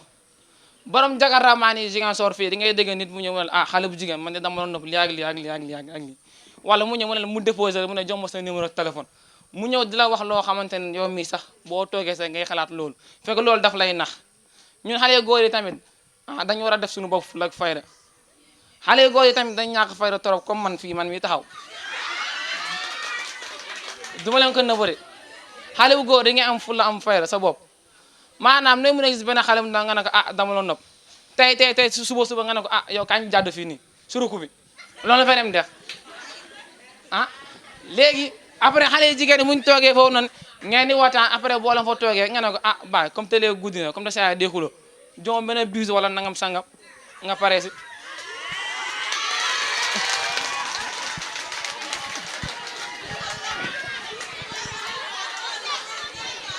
borom jagaraamaan yi Ziguinchor fii di ngay dégg nit mu ñëw mu ne ah xale bu jigéen man de dama doon nopp lii ak lii ak lii ak lii ak lii wala mu ñëw mu ne mu déposé mu ne jox ma sa numéro téléphone mu ñëw di la wax loo xamante ne yow mii sax boo toogee sax ngay xalaat loolu fekk loolu daf lay nax ñun xale góor yi tamit dañu war a def suñu bopp ak fayda xale góor yi tamit dañ ñàkk fayda trop comme man fii man mi taxaw duma leen ko nëbbëre xale bu góor di nga am fulla am fayda sa bopp maanaam ne mun a gis benn xale mu nga ne ko dama la nopp tey suba nga ne ko yow kañ jàdd fii nii suruku bi loolu la fay dem def léegi après xale yi jigéen ñi muñ toogee foofu noonu ngeen di waxtaan après boo leen fa toogee nga ne ko baay comme te léegi guddi na comme te saa déxuloo jox benn bus wala nangam sangam nga pare si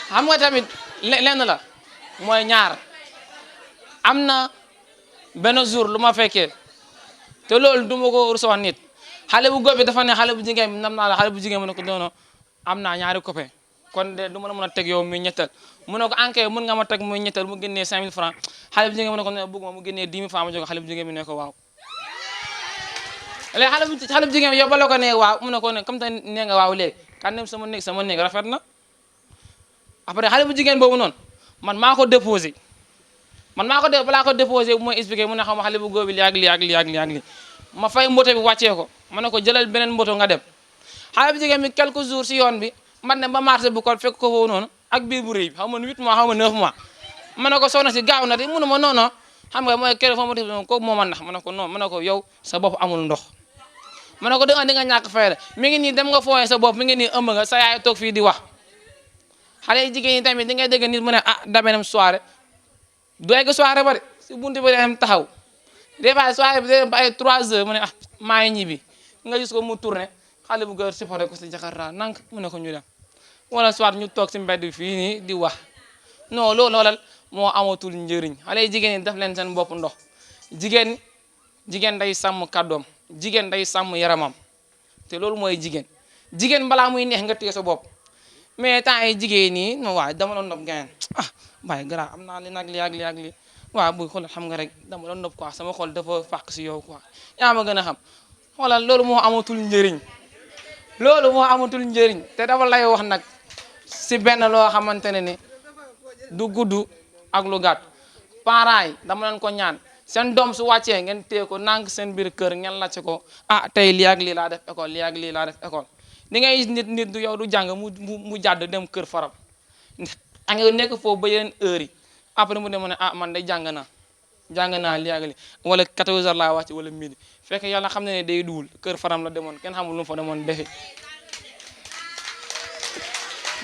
xam nga tamit lenn la mooy ñaar am na benn jour lu ma fekkee te loolu du ma ko rusa wax nit xale bu góor bi dafa ne xale bu jigéen bi nam naa la xale bu jigéen mu ne ko doono am naa ñaari copain kon de du ma la mën a teg yow muy ñettal mu ne ko enquête mën nga ma teg muy ñettal mu génnee 5000 francs xale bu jigéen mu ne ko ne bëgg ma mu génnee 10 000 francs ma jox xale bu jigéen bi ne ko waaw léegi xale bu jigéen bi yow ba la ko ne waaw mu ne ko ne comme te nee nga waaw léegi kan dem sama néeg rafet na après xale bu jigéen boobu noonu man maa ko déposé balaa ko déposé bu may expliqué mu ne xam ma xale bu góor bi lii ak lii ak lii ak lii ak lii ma fay mboto bi wàccee ko ma ne ko jëlal beneen mboto nga dem xale bu jigéen bi quelques jours si yoon bi man ne ba marché bu ko fekk ko foofu noonu ak biir bu rëy bi xaw ma 8 mois xaw ma 9 mois ma ne ko soxna si gaaw na de mu ne ma non xam nga mooy kër fa ma def ko moo ma nax ma ne ko non ma ne ko yow sa bopp amul ndox ma ne ko di nga ñàkk fayda mi ngi nii dem nga fooyee sa bopp mi ngi nii ëmb nga sa yaay toog fii di wax xale yi jigéen ñi tamit di ngay dégg nit mu ne damay dem soirée du egg soirée ba de si buntu bi dem taxaw des fois soirée bi ba ay 3 heures mu ne maa ngi ñibbi nga gis ko mu tourné xale bu góor supporté ko si jakarta nank mu ne ko ñu dem wala soit ñu toog si mbedd fii nii di wax non loolal moo amatul njëriñ xale yi jigéen ñi def leen seen bopp ndox jigéen day sàmm kàddoom jigéen day sàmm yaramam te loolu mooy jigéen balaa muy neex nga téye sa bopp mais temps yi jigéen ñi non waaw dama doon nopp gain waaye gara am naa li nag li ak li ak li waaw bu xoolal xam nga rek dama doon nopp quoi sama xol dafa fàq si yow quoi yaa ma gën a xam xoolal loolu moo amatul njëriñ te dafa lay wax nag si benn loo xamante ne ni du gudd ak lu gàtt parents yi dama leen ko ñaan seen doom su wàccee ngeen téye ko nànk seen biir kër ngeen lacce ko tey lii ak lii laa def école lii ak lii laa def école di ngay gis nit du yow du jàng mu jàdd dem kër faram a nga nekk foofu ba yeneen heure yi après mu dem ne man day jàng naa lii ak lii wala 14 heures laa wàcc wala midi fekk yàlla xam ne day duwul kër faram la demoon kenn xamul lu mu fa demoon defi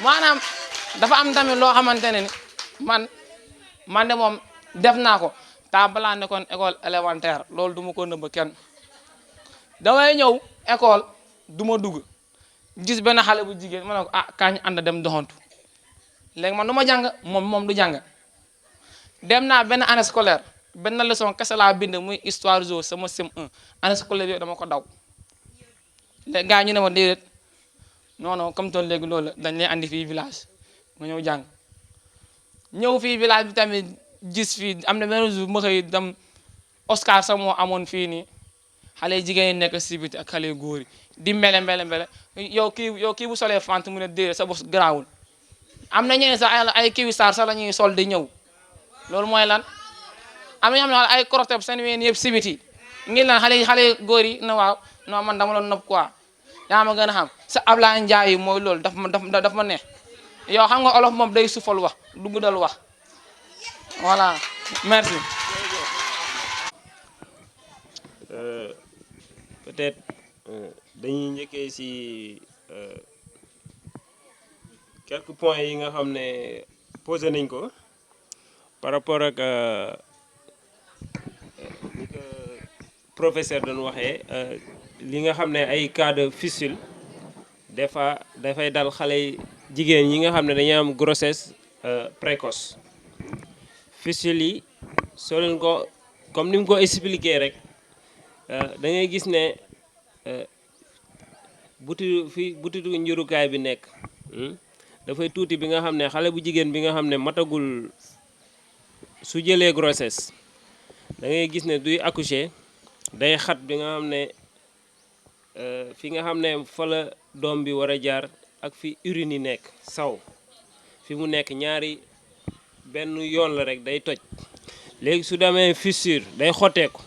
maanaam dafa am tamit loo xamante ne ni man de moom def naa ko ta balaa nekkoon école élémentaire loolu du ma ko nëbb kenn damay ñëw école du ma dugg gis benn xale bu jigéen ma ne ko kañ ànd dem doxantu léegi man du ma jàng moom du jàng dem naa benn année scolaire benn leçon kese laa bind muy histoire géo sama CM1 année scolaire bi dama ko daw léegi gars ñu ne ma déedéet non comme tool léegi loolu dañ lay andi fii village ma ñëw jàng ñëw fii village bi tamit gis fii am na benn jour ma xëy dem Oscar sax moo amoon fii nii xale jigéen ñi nekk si biti ak xale góor yi di mbele yow kii bu solee fant mu ne déedéet sa bos garaawul am na ñeneen sax ay kiwi saar sax la ñuy sol di ñëw loolu mooy lan am na ñoo xam ne ay crotep seen ween yëpp si biti ngir lan xale góor yi na waaw non man dama doon nopp quoi yaa ma gën a xam sa Ablaye Ndiaye yi mooy loolu daf ma neex yow xam nga olof moom day sufal wax du guddal wax voilà merci.
peut-être dañuy njëkkee ci quelques points yi nga xam ne posé nañ ko par rapport ak professeur doon waxee li nga xam ne ay cas de fistule des fois dafay dal xale jigéen ñi nga xam ne dañuy am grossesse précoce. fistule yi soo leen ko comme ni mu ko expliqué rek da ngay gis ne butitu njurukaay bi nekk dafay tuuti bi nga xam ne xale bu jigéen bi nga xam ne matagul su jëlee grossesse da ngay gis ne duy accoucher day xat bi nga xam ne fi nga xam ne fa la doom bi war a jaar ak fi urine yi nekk saw fi mu nekk ñaari benn yoon la rek day toj léegi su demee fissure day xotteeku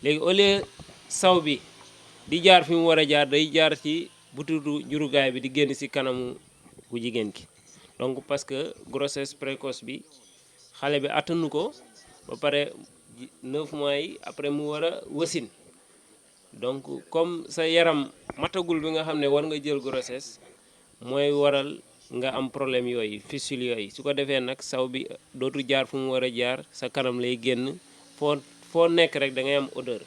léegi au lieu saw bi di jaar fi mu war a jaar day jaar ci butitu njurukaay bi di génn ci kanamu bu jigéen ki donc parce que grossesse précoce bi xale bi attanu ko ba pare 9 mois yi après mu war a wasin donc comme sa yaram matagul bi nga xam ne war nga jël grossesse mooy waral nga am problème yooyu fistule yooyu su ko defee nag saw bi dootu jaar fu mu war a jaar sa kanam lay génn foo nekk rek da ngay am odeur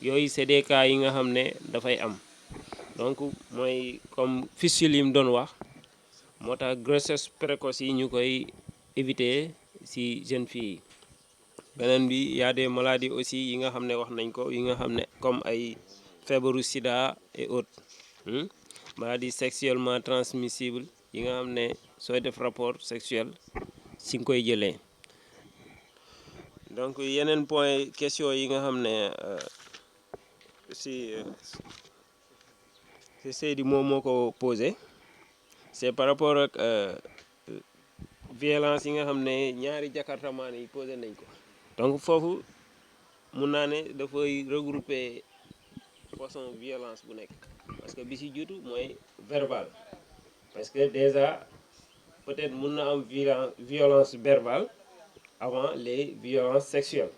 yooyu c'est des cas yi nga xam ne dafay am donc mooy comme fistule yi mu doon wax moo tax grossesse précoce yi ñu koy éviter ci jeunes filles yi. beneen bi y a des maladies aussi yi nga xam ne wax nañ ko yi nga xam ne comme ay feebaru sida et autres maladies sexuellement transmissibles yi nga xam ne sooy def rapport sexuel si nga koy jëlee. donc yeneen point question yi nga xam ne si Seydi moom moo ko posé c'est par rapport ak violence yi nga xam ne ñaari jakartamaan yi posé nañ ko. donc foofu mun naa ne dafay regrouper façon violence bu nekk parce que bi ci jiitu mooy verbal parce que déjà peut-être mun na am violence verbale avant les violences sexuelles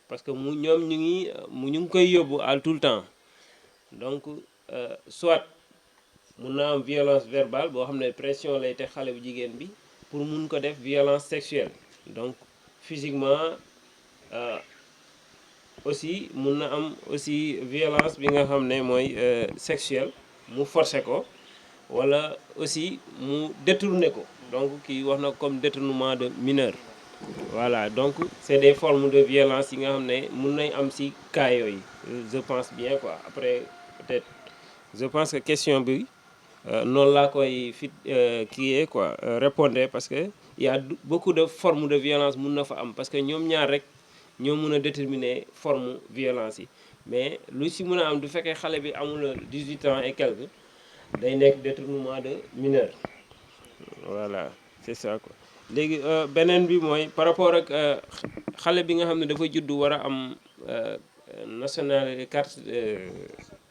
parce que ñoom ñu ngi koy yóbbu à tout le temps donc soit mun na am violence verbale boo xam ne pression lay teg xale bu jigéen bi pour mun ko def violence sexuelle donc physiquement aussi mun na am aussi violence bi nga xam ne mooy sexuelle mu forcer ko wala aussi mu détourner ko donc kii wax na comme détournement de mineur voilà donc c'est des formes de violence yi nga xam ne mun nañ am ci cas yooyu je pense bien quoi après peut-être je pense que question bi noonu laa koy kii quoi répondre parce que il y a beaucoup de formes de violence mun na fa am parce que ñoom ñaar rek ñoo mun a déterminer forme violence yi mais lu ci mun a am du fekkee xale bi amul 18 ans et quelques day nekk détournement de mineur voilà c'est ça quoi. léegi beneen bi mooy par rapport ak xale bi nga xam ne dafa juddu war a am nationalité carte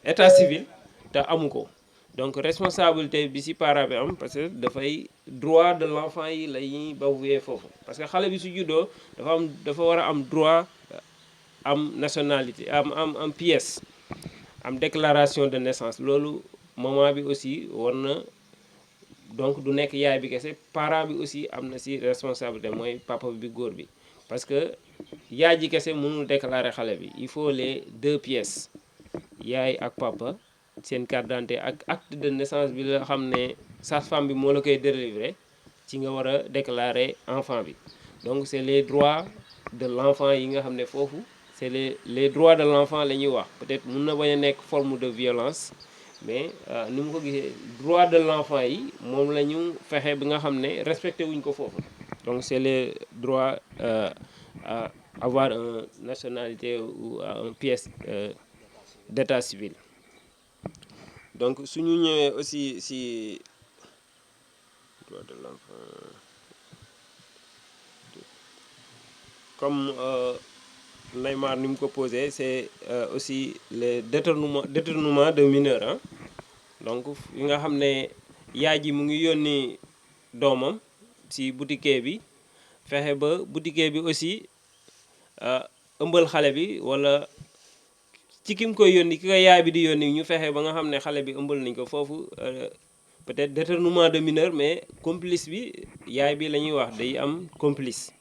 état civil te amu ko donc responsabilité bi ci parent bi am parce que dafay droit de l'enfant yi la ñuy bafoué foofu parce que xale bi su juddoo dafa war a am droit am nationalité am pièce am déclaration de naissance loolu maman bi aussi war na donc du nekk yaay bi kese parent bi aussi am na ci responsabilité mooy papa bi góor bi parce que yaay ji kese mënul déclarer xale bi il faut les 2 pièces yaay ak papa seen carte d'identité ak acte de naissance bi la xam ne sage-femme bi moo la koy délivrer ci nga war a déclarer enfant bi donc c'est les droits de l'enfant yi nga xam ne foofu c'est les droits de l'enfant la ñuy wax peut-être mun na bañ a nekk forme de violence mais ni mu ko gisee droit de l'enfant yi moom la ñu fexe bi nga xam ne respecté wuñ ko foofu donc c'est les droits à avoir une nationalité ou une pièce d'état civil. donc suñu ñëwee aussi ci droit de l'enfant comme Neymar ni mu ko posé c'est aussi le détournement de mineur hein donc yi nga xam ne yaay ji mu ngi yónni doomam ci boutiquier bi fexe ba boutiquier bi aussi ëmbal xale bi wala ci ki mu koy yónni ki ko yaay bi di yónni ñu fexe ba nga xam ne xale bi ëmbal nañ ko foofu peut-être détournement de mineur mais complice bi yaay bi la ñuy wax day am complice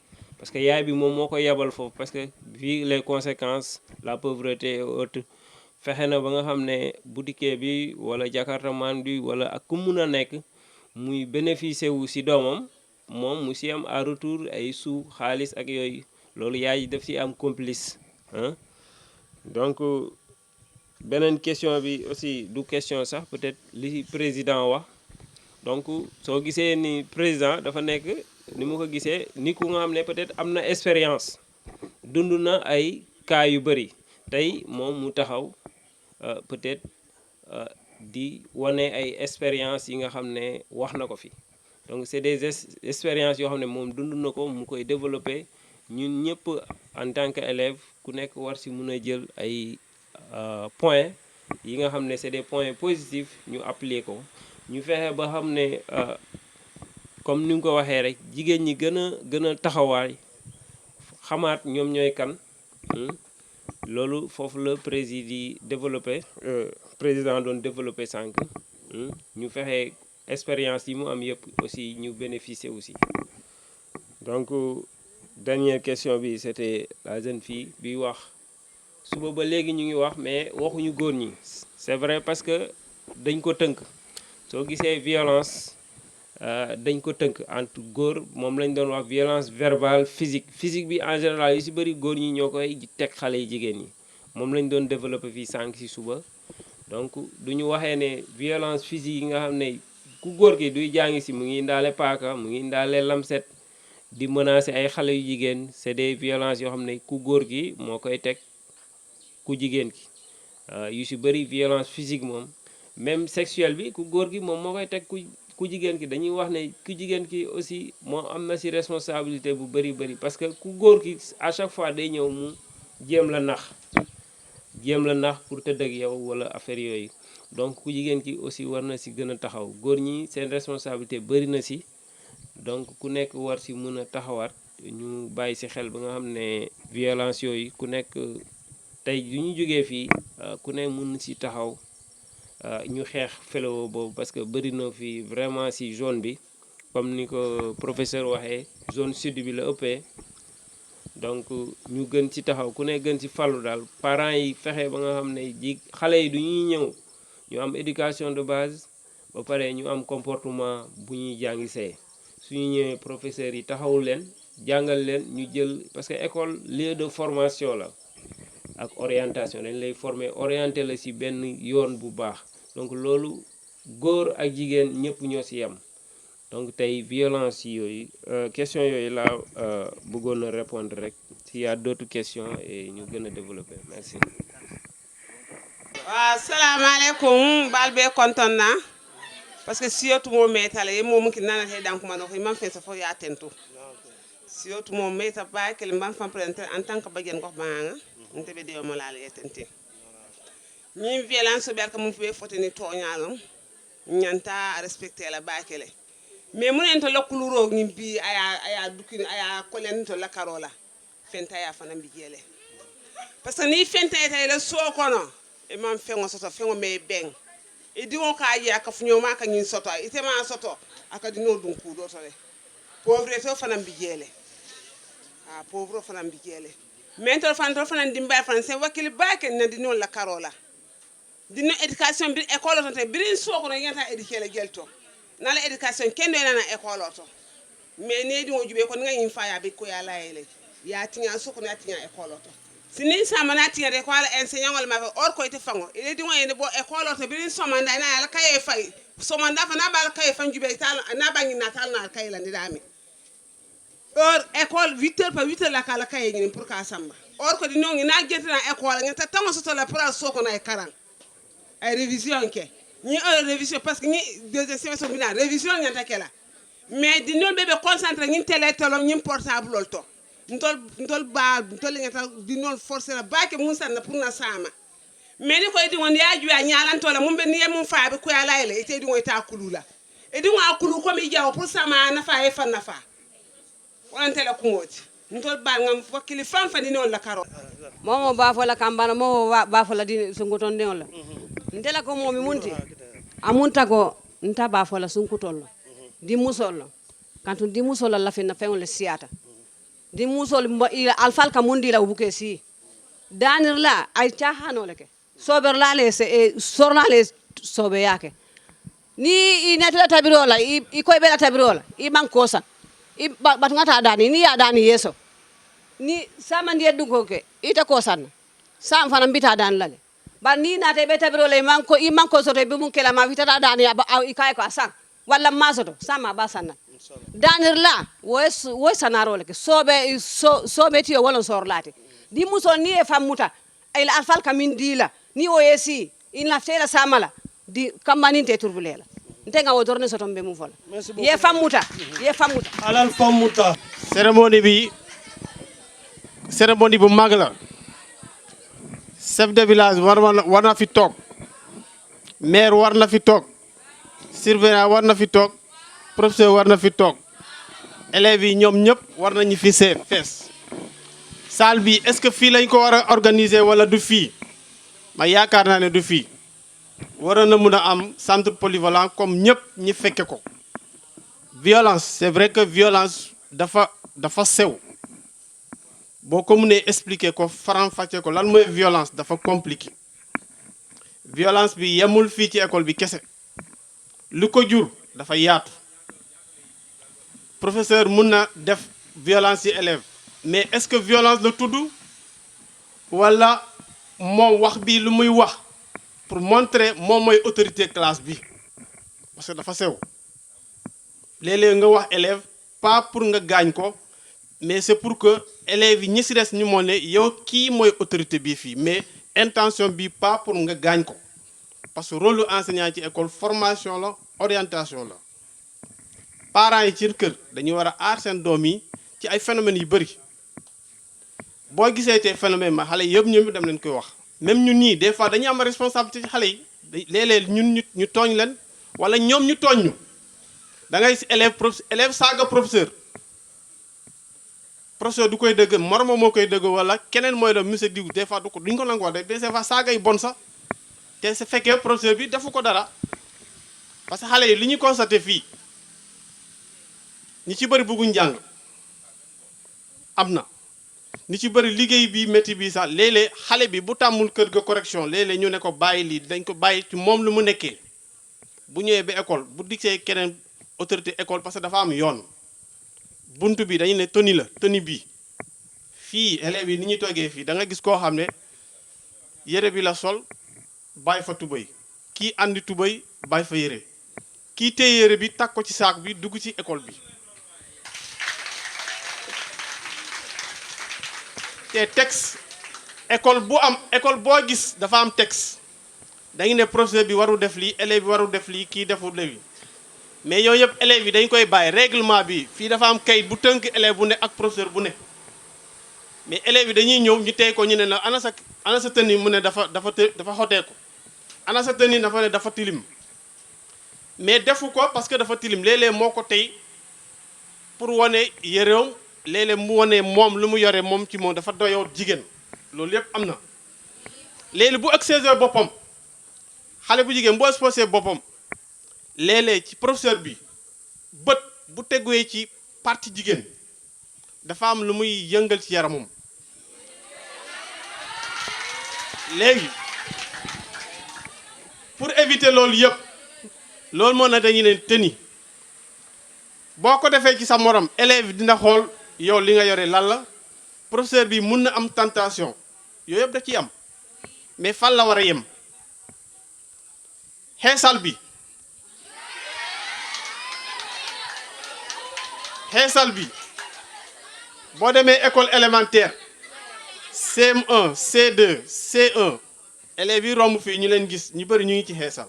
parce que yaay bi moom moo ko yebal foofu parce que vu les conséquences la pauvreté et autres fexe na ba nga xam ne boutiquier bi wala jakartaman bi wala ak ku mun a nekk muy bénéficier wu si doomam moom mu si am à retour ay sous xaalis ak yooyu loolu yaay daf si am complice hein. Donc beneen question bi aussi du question sax peut-être li président wax donc soo gisee ni président dafa nekk ni mu ko gisee ni ku nga xam ne peut-être am na expérience dund na ay cas yu bëri tey moom mu taxaw peut-être di wane ay expérience yi nga xam ne wax na ko fi donc c'est des expériences yoo xam ne moom dund na ko mu koy développer ñun ñëpp en tant que élève ku nekk war si mun a jël ay points yi nga xam ne c'est des points positifs ñu appliquer ko ñu fexe ba xam ne comme ni nga ko waxee rek jigéen ñi gën a taxawaay xamaat ñoom ñooy kan loolu foofu la président doon développé sànq ñu fexe expérience yi mu am yëpp aussi ñu bénéficier aussi. Donc dernière question bi c'était la jeune fille bi wax suba ba léegi ñu ngi wax mais waxuñu góor ñi c'est vrai parce que dañ ko tënk soo gisee violence dañ ko tënk entre góor moom lañ doon wax violence verbale physique bi en général yu ci bëri góor ñi ñoo koy teg xale yi jigéen ñi moom lañ doon développé fii sànq ci suba donc duñu waxee ne violence physique yi nga xam ne ku góor gi duy jàngi ci mu ngi indaale paaka mu ngi indaale lamset di menacer ay xale yu jigéen c'est des violences yoo xam ne ku góor gi moo koy teg ku jigéen ki yu ci bëri violence physique moom même sexuelle bi ku góor gi moom moo koy teg ku jigéen ki dañuy wax ne ku jigéen ki aussi moo am na ci responsabilité bu bëri parce que ku góor ki à chaque fois day ñëw mu jéem la nax pour tëdd ak yow wala affaire yooyu donc ku jigéen ki aussi war na ci gën a taxaw góor ñi seen responsabilité bëri na ci donc ku nekk war ci mën a taxawaat ñu bàyyi ci xel ba nga xam ne violence yooyu ku nekk tey yu ñu jógee fii ku ne mën ci taxaw ñu xeex fléau boobu parce que bëri na fi vraiment ci zone bi comme ni ko professeur waxee zone sud bi la ëppee donc ñu gën ci taxaw ku ne gën ci fàllu daal parents yi fexe ba nga xam ne xale yi du ñuy ñëw ñu am éducation de base ba pare ñu am comportement bu ñuy jàngisee suñu ñëwee professeurs yi taxawul leen jàngal leen ñu jël parce que école lieu de formation la ak orientation dañ lay former orienté la ci benn yoon bu baax donc loolu góor ak jigéen ñëpp ñoo ci yem donc tey violence yooyu question yooyu laa bëggoon a répondre rek s'il y a d'autres questions et ñu gën a développer merci.
waaw salaamaaleykum baal bee kontaan naa parce que surtout moom meetale moom ki nana te dan kuma no ko man fe sa fo ya tentu surtout moom meeta ba ke mban fam présenter en tant que bagen gox baanga ntebe de mo laal yetente mi violence ber ka mu fe fotini toñalum ñanta respecter la bakele mais mun en to lokulu ro ngi bi aya dukini aya ko len to la karola fenta ya fana bi jele parce que ni fenta eta la so kono e man fengo soto fengo me beng e diwon ka ya ka funyo ma ka nyin soto ite ma soto aka dino dun ku do tole pauvreté fana bi jele pauvre fana bi jele mentor fana dimba fana se wakili baake na dino la karola dino éducation bi école to te birin so ko yenta éduquer la gelto na la éducation kendo na école to mais ne diwo jube ko nga yin faya bi ko ya layele ya tinya so ko na tinya école to sini sama na tinya école enseignant wala ma or ko ite fango ile diwo yende bo école to birin so manda na la kaye fay so manda fa na bal kaye fan jube tal na bangi natal na kaye la ndami or école 8h par 8h la kala kaye ni pour ka samba or ko dino ngi na jenti na école ngata tango so la pra so ko na e karan ay révision ke ni révision parce que ni deuxième semestre bina révision ngata kala mais dino bebe concentré ni télétélé ni portable lolto ntol ba ntol ngata dino forcer la ba ke mun sanna pour na sama mais ni ko di won ya ju ya nyalanto la mun be ni mun fa be ko ya layle ite di ta kulula e di wa kulu ko mi jaw pour sama na fa e fan na fa on tele ko moti ntol ba ngam wakili fam fa dino la karo
momo ba fo la kambana mo ba fo la di sunguton de la ndela ko momi munti amunta ko nta ba fo la sunkutollo di musolo kantu di musolo la fina fe on le siata di musol alfal ka mundi la buke si danir la ay chahano leke sober la le se sorna le sobe yake ni inatla tabirola i koy bela tabirola i mankosa i batngata dani ni ya dani yeso ni sama ndi eddugo ke ita kosan sam fana mbita dan lale ba ni na te be tabirola i manko soto be mun kela ma vitata dani i kay ko asan walla masoto sama basanna danir la wo sanaro leke sobe tiyo wala sorlati di musol ni e famuta ay alfal kamin dila ni o yesi in la tela samala di kamani te turbulela ntenga wodorne sotombe mu fola ye famuta
alal famuta cérémonie bu mag la chef de village war na fi toog maire war na fi toog surveillant war na fi toog professeur war na fi toog élèves yi ñoom ñëpp war nañu fi fees salle bi est-ce que fii lañ ko war a organiser wala du fii ma yaakaar naa ne du fii waroon na mun a am centre polyvalent comme ñëpp ñi fekke ko violence c'est vrai que violence dafa sew boo ko mënee expliquer ko faram-fàcce ko lan mooy violence dafa compliqué violence bi yemul fii ci école bi kese lu ko jur dafa yaatu professeur mun na def violence ci élève mais est-ce que violence la tudd walla moom wax bi lu muy wax pour montrer moom mooy autorité classe bi parce que dafa sew léeg-léeg nga wax élève pas pour nga gaañ ko mais c'est pour que élèves yi ñi ci des ñu moo ne yow kii mooy autorité bi fii mais intention bi pas pour nga gaañ ko parce que rôle lu enseignant ci école formation la orientation la parents yi ci kër dañuy war a aar seen doom yi ci ay phénomènes yu bëri boo gisee te phénomène ma xale yëpp ñoom dem leen koy wax même ñun nii des fois dañuy am responsabilité ci xale yi léeg-léeg ñun ñu tooñ leen wala ñoom ñu tooñ ñu da ngay si élève saaga professeur du koy dëgg moromam moo koy dëgg wala keneen mooy la monsieur diw des fois duñ ko nangoo def des fois saaga yi bon sax te su fekkee professeur bi defu ko dara parce que xale yi li ñu constaté fii ñi ci bëri bëgguñ jàng am na ñi ci bëri liggéey bi métti bi sax léeg-léeg xale bi bu tàmmul kër ga correction léeg-léeg ñu ne ko bàyyi lii dañ ko bàyyi ci moom lu mu nekkee bu ñëwee ba école bu digsee keneen autorité école parce que dafa am yoon buntu bi dañu ne tenue bi fii élèves yi ni ñuy toogee fii da nga gis koo xam ne yére bi la sol bàyyi fa tubéy kii andi tubéy bàyyi fa yére kii téye yére bi takk ko ci saak bi dugg ci école bi te texte école boo gis dafa am texte dañu ne professeur bi waru def lii élève bi waru def lii kii deful léegi mais yooyu yëpp élèves yi dañ koy bàyyi règlement bi fii dafa am kayit bu tënk élève bu ne ak professeur bu ne mais élèves yi dañuy ñëw ñu tey ko ñu ne la ana sa tenue mu ne dafa xoteeku ana sa tenue dafa ne dafa tilim mais defu ko parce que dafa tilim léeg-léeg moo ko tey pour wane yéreem léeg-léeg mu wane moom lu mu yore moom ci moom dafa doyoo jigéen loolu yëpp am na léegi bu exposé boppam xale bu jigéen bu exposé boppam léeg-léeg ci professeur bi bët bu teguwee ci partie jigéen dafa am lu muy yëngal ci yaramam léegi pour éviter loolu yëpp loolu moo na dañu leen tenue boo ko defee ci sa morom élève dina xool yow li nga yore lan la professeur bi mun na am tentation yooyu yëpp da ciy am mais fan la war a yem xeesal bi boo demee école élémentaire CM1 C2 C1 élèves yi romb fii ñu leen gis ñu bëri ñu ngi ci xeesal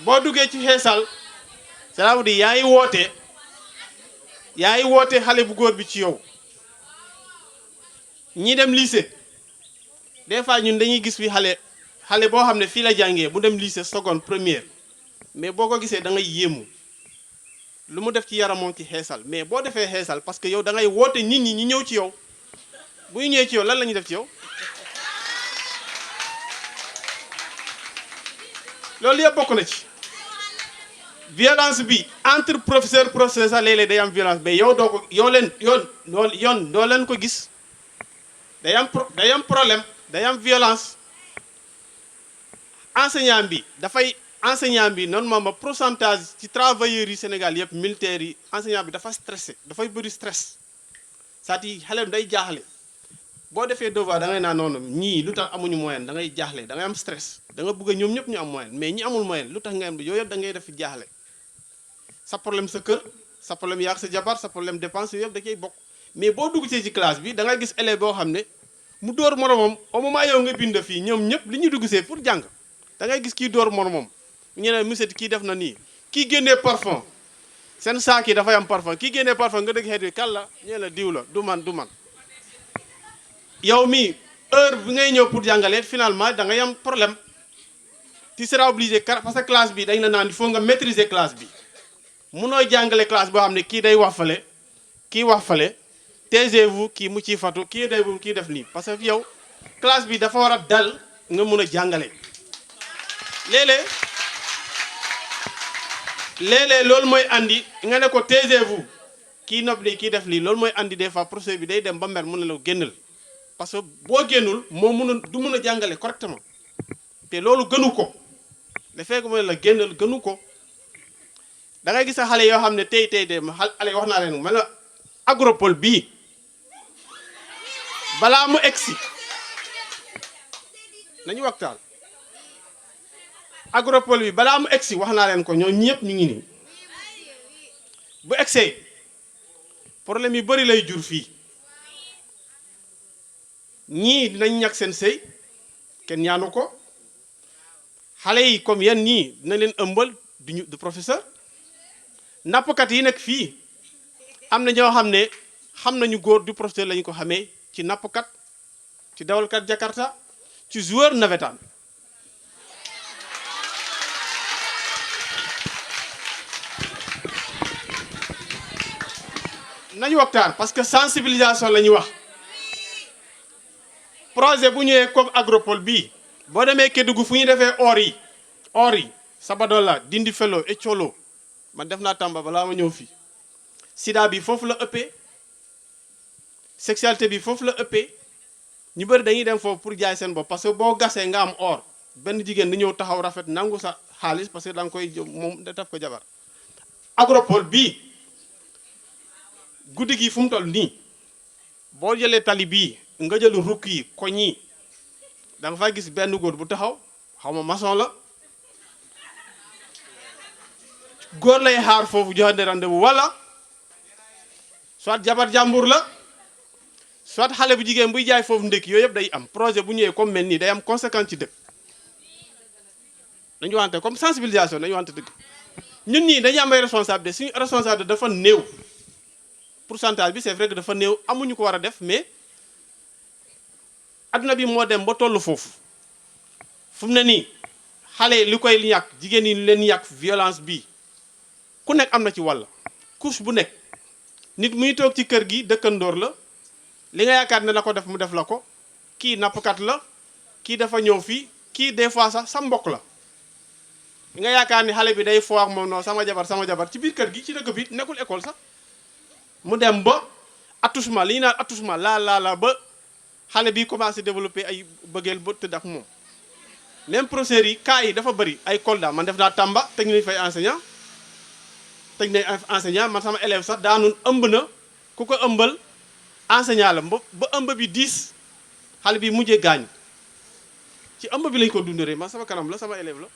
boo duggee ci xeesal cela veut dire yaa ngi woote xale bu góor bi ci yow ñi dem lycée des fois ñun dañuy gis fi xale boo xam ne fii la jàngee bu dem lycée seconde première mais boo ko gisee da ngay yéemu lu mu def ci yaramam ci xeesal mais boo defee xeesal parce que yow da ngay woote nit ñi ñëw ci yow bu ñu ñëwee ci yow lan la ñuy def ci yow loolu yëpp bokk na ci violence bi entre professeur sax léeg-léeg day am violence mais yow doo ko yow leen yoon doo leen ko gis day am problème day am violence enseignant bi normalement pourcentage ci travailleurs yi Sénégal yëpp militaires yi enseignant bi dafa stressé dafay bëri stress c'est-à-dire xale day jaaxle boo defee devoir da ngay naan noonu ñii lu tax amuñu moyen da ngay jaaxle da ngay am stress da nga bëgg ñoom ñëpp ñu am moyen mais ñi amul moyen lu tax nga am yooyu yëpp da ngay def jaaxle sa problème sa kër sa problème yaa ak sa jabar sa problème dépense yooyu yëpp da koy bokk mais boo dugg ci classe bi da ngay gis élève boo xam ne mu dóor moromam au moment yow nga bind fii ñoom ñëpp li ñu dugg see pour jàng da ngay gis kii dóor moromam ñu ne monsieur kii def na nii kii génnee parfum seen saak yi dafay am parfum kii génnee parfum nga dëgg xeet bi kan la ñu la diw la du man yow mi heure bi ngay ñëw pour jàngale finalement da ngay am problème tu seras obligé parce que classe bi dañ la naan il faut nga maîtriser classe bi munooy jàngale classe boo xam ne kii day wax fale kii wax fale taisez-vous kii mu ciy fatu kii day bu kii def nii parce que yow classe bi dafa war a dal nga mun a jàngale léeg-léeg loolu mooy andi nga ne ko taisez-vous kii nopp lii kii def lii loolu mooy andi des fois professeur bi day dem ba mer mun na la génnal parce que boo génnul moo du mun a jàngale correctement te loolu gënu ko le fait que mooy la génnal gënu ko da ngay gis a xale yoo xam ne tey de xale wax naa leen ma la agropole bii balaa mu egsi nañu waxtaan agropole bi balaa mu egsi wax naa leen ko ñoo ñëpp ñu ngi nii bu egsee problème yu bari lay jur fii ñii dinañ ñàkk seen sëy kenn ñaanu ko xale yi comme yéen ñii dina leen ëmbal du professeur nappkat yi nekk fii am na ñoo xam ne xam nañu góor du professeur lañu ko xamee ci nappkat ci dawalkat jakarta ci joueur navétane nañu waxtaan parce que sensibilisation la ñuy wax projet bu ñëwee comme agropole bii boo demee Kédougou fu ñu defee or yi Sabadola Dindi Felo Ecolo man def naa Tamba balaa ma ñëw fii sida bi foofu la ëppee sexualité bi foofu la ëppee ñu bëri dañuy dem foofu pour jaay seen bopp parce que boo gasee nga am or benn jigéen di ñëw taxaw rafet nangu sa xaalis parce que da nga koy moom da def ko jabar agropole bii guddi gi fu mu toll nii boo jëlee tali bii nga jël rukk yi koñ yi da nga fay gis benn góor bu taxaw xaw ma maçon la góor lay xaar foofu joxande rendez-vous wala soit jabar jàmbur la soit xale bu jigéen buy jaay foofu ndékki yooyu yëpp day am projet bu ñëwee comme mel nii day am conséquence ci dëkk dañu wante comme sensibilisation dañu wante dëgg ñun ñii dañu am ay responsabilité suñu responsabilité dafa néew pourcentage bi c'est vrai que dafa néew amuñu ko war a def mais adduna bi moo dem ba tollu foofu fu mu ne nii xale li koy ñàkk jigéen ñi leen ñàkk violence bi ku nekk am na ci wàll couche bu nekk nit muy toog ci kër gi dëkkandoor la li nga yaakaar ne la ko def mu def la ko kii nappkat la kii dafa ñëw fii kii des fois sax sa mbokk la li nga yaakaar ni xale bi day foo ak moom non sama jabar ci biir kër gi ci dëkk bi nekkul école sax mu dem ba attouchement li ñu naan attouchement laa ba xale bi commencé développer ay bëggeel ba tëdd ak moom même professeurs yi cas yi dafa bëri ay Kolda man def naa Tamba teg nañu fay enseignant man sama élève sax daanoon ëmb na ku ko ëmbal enseignant la ba ëmb bi 10 xale bi mujjee gaañu ci ëmb bi lañ ko dunduree man sama kanam la sama élève la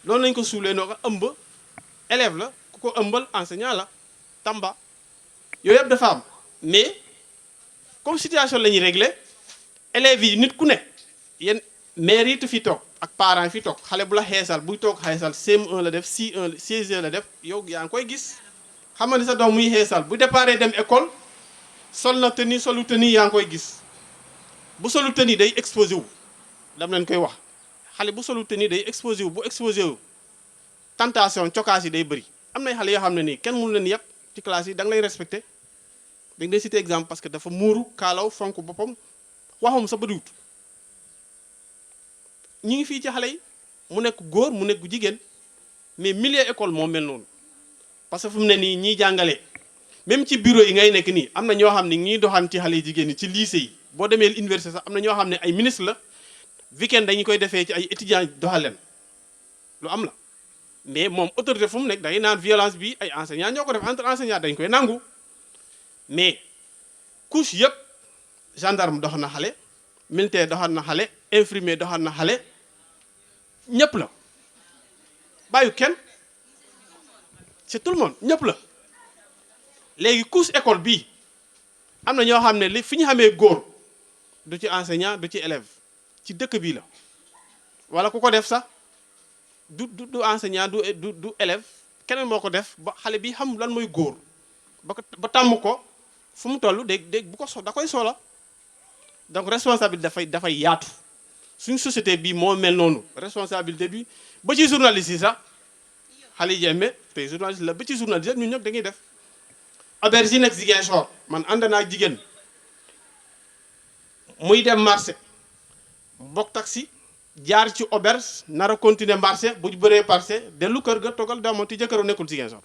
loolu lañ ko suulee noo ko ëmb élève la ku ko ëmbal enseignant la Tamba yooyu yëpp dafa am mais comme situation la ñuy réglé élèves yi nit ku ne yéen maire yi fi toog ak parents yi fi toog xale bu la xeesal buy toog xeesal CM1 la def C1 C2 la def yow yaa ngi koy gis xam nga ni sa doom muy xeesal bu déparé dem école sol na tenue solu tenue yaa ngi koy gis bu solu tenue day exposé wu dam leen koy wax xale bu solu tenue day exposé wu bu exposé wu tentation cokaas yi day bëri am nay xale yoo xam ne nii kenn mënu leen yëpp ci classe yi da nga lay respecté dañ lay cité exemple parce que dafa muuru kaalaw fonk boppam waxum sa bëriwut ñi ngi fii ci xale yi mu nekk góor mu nekk jigéen mais milieu école moo mel noonu parce que fu mu ne nii ñiy jàngale même ci bureau yi ngay nekk nii am na ñoo xam ne ñiy doxaan ci xale yi jigéen ñi ci lycée yi boo demee université sax am na ñoo xam ne ay ministre la weekend dañu koy defee ci ay étudiants doxal leen lu am la mais moom autorité fu mu nekk day naan violence bi ay enseignants ñoo ko def entre enseignants dañ koy nangu mais couche yëpp gendarme doxal na xale militaire doxal na xale infirmier doxal na xale ñëpp la bàyyu kenn c'est tout le monde ñëpp la léegi couche école bii am na ñoo xam ne li fi ñu xamee góor du ci enseignant du ci élève ci dëkk bii la wala ku ko def sax du enseignant du élève keneen moo ko def ba xale bi xam lan mooy góor ba tàmm ko fu mu toll dégg bu ko da koy soxla donc responsabilité dafay yaatu suñ société bi moo mel noonu responsabilité bi ba ci journaliste yi sax xale yi jemme te journaliste la ba ci journaliste ñun ñëpp da ngay def auberge yi nekk Ziguinchor man ànd naa jigéen muy dem marché bokk taxi jaar ci auberge nar a continuer marché bu bëree marché dellu kër ga togal dama ti jëkkëro nekkul Ziguinchor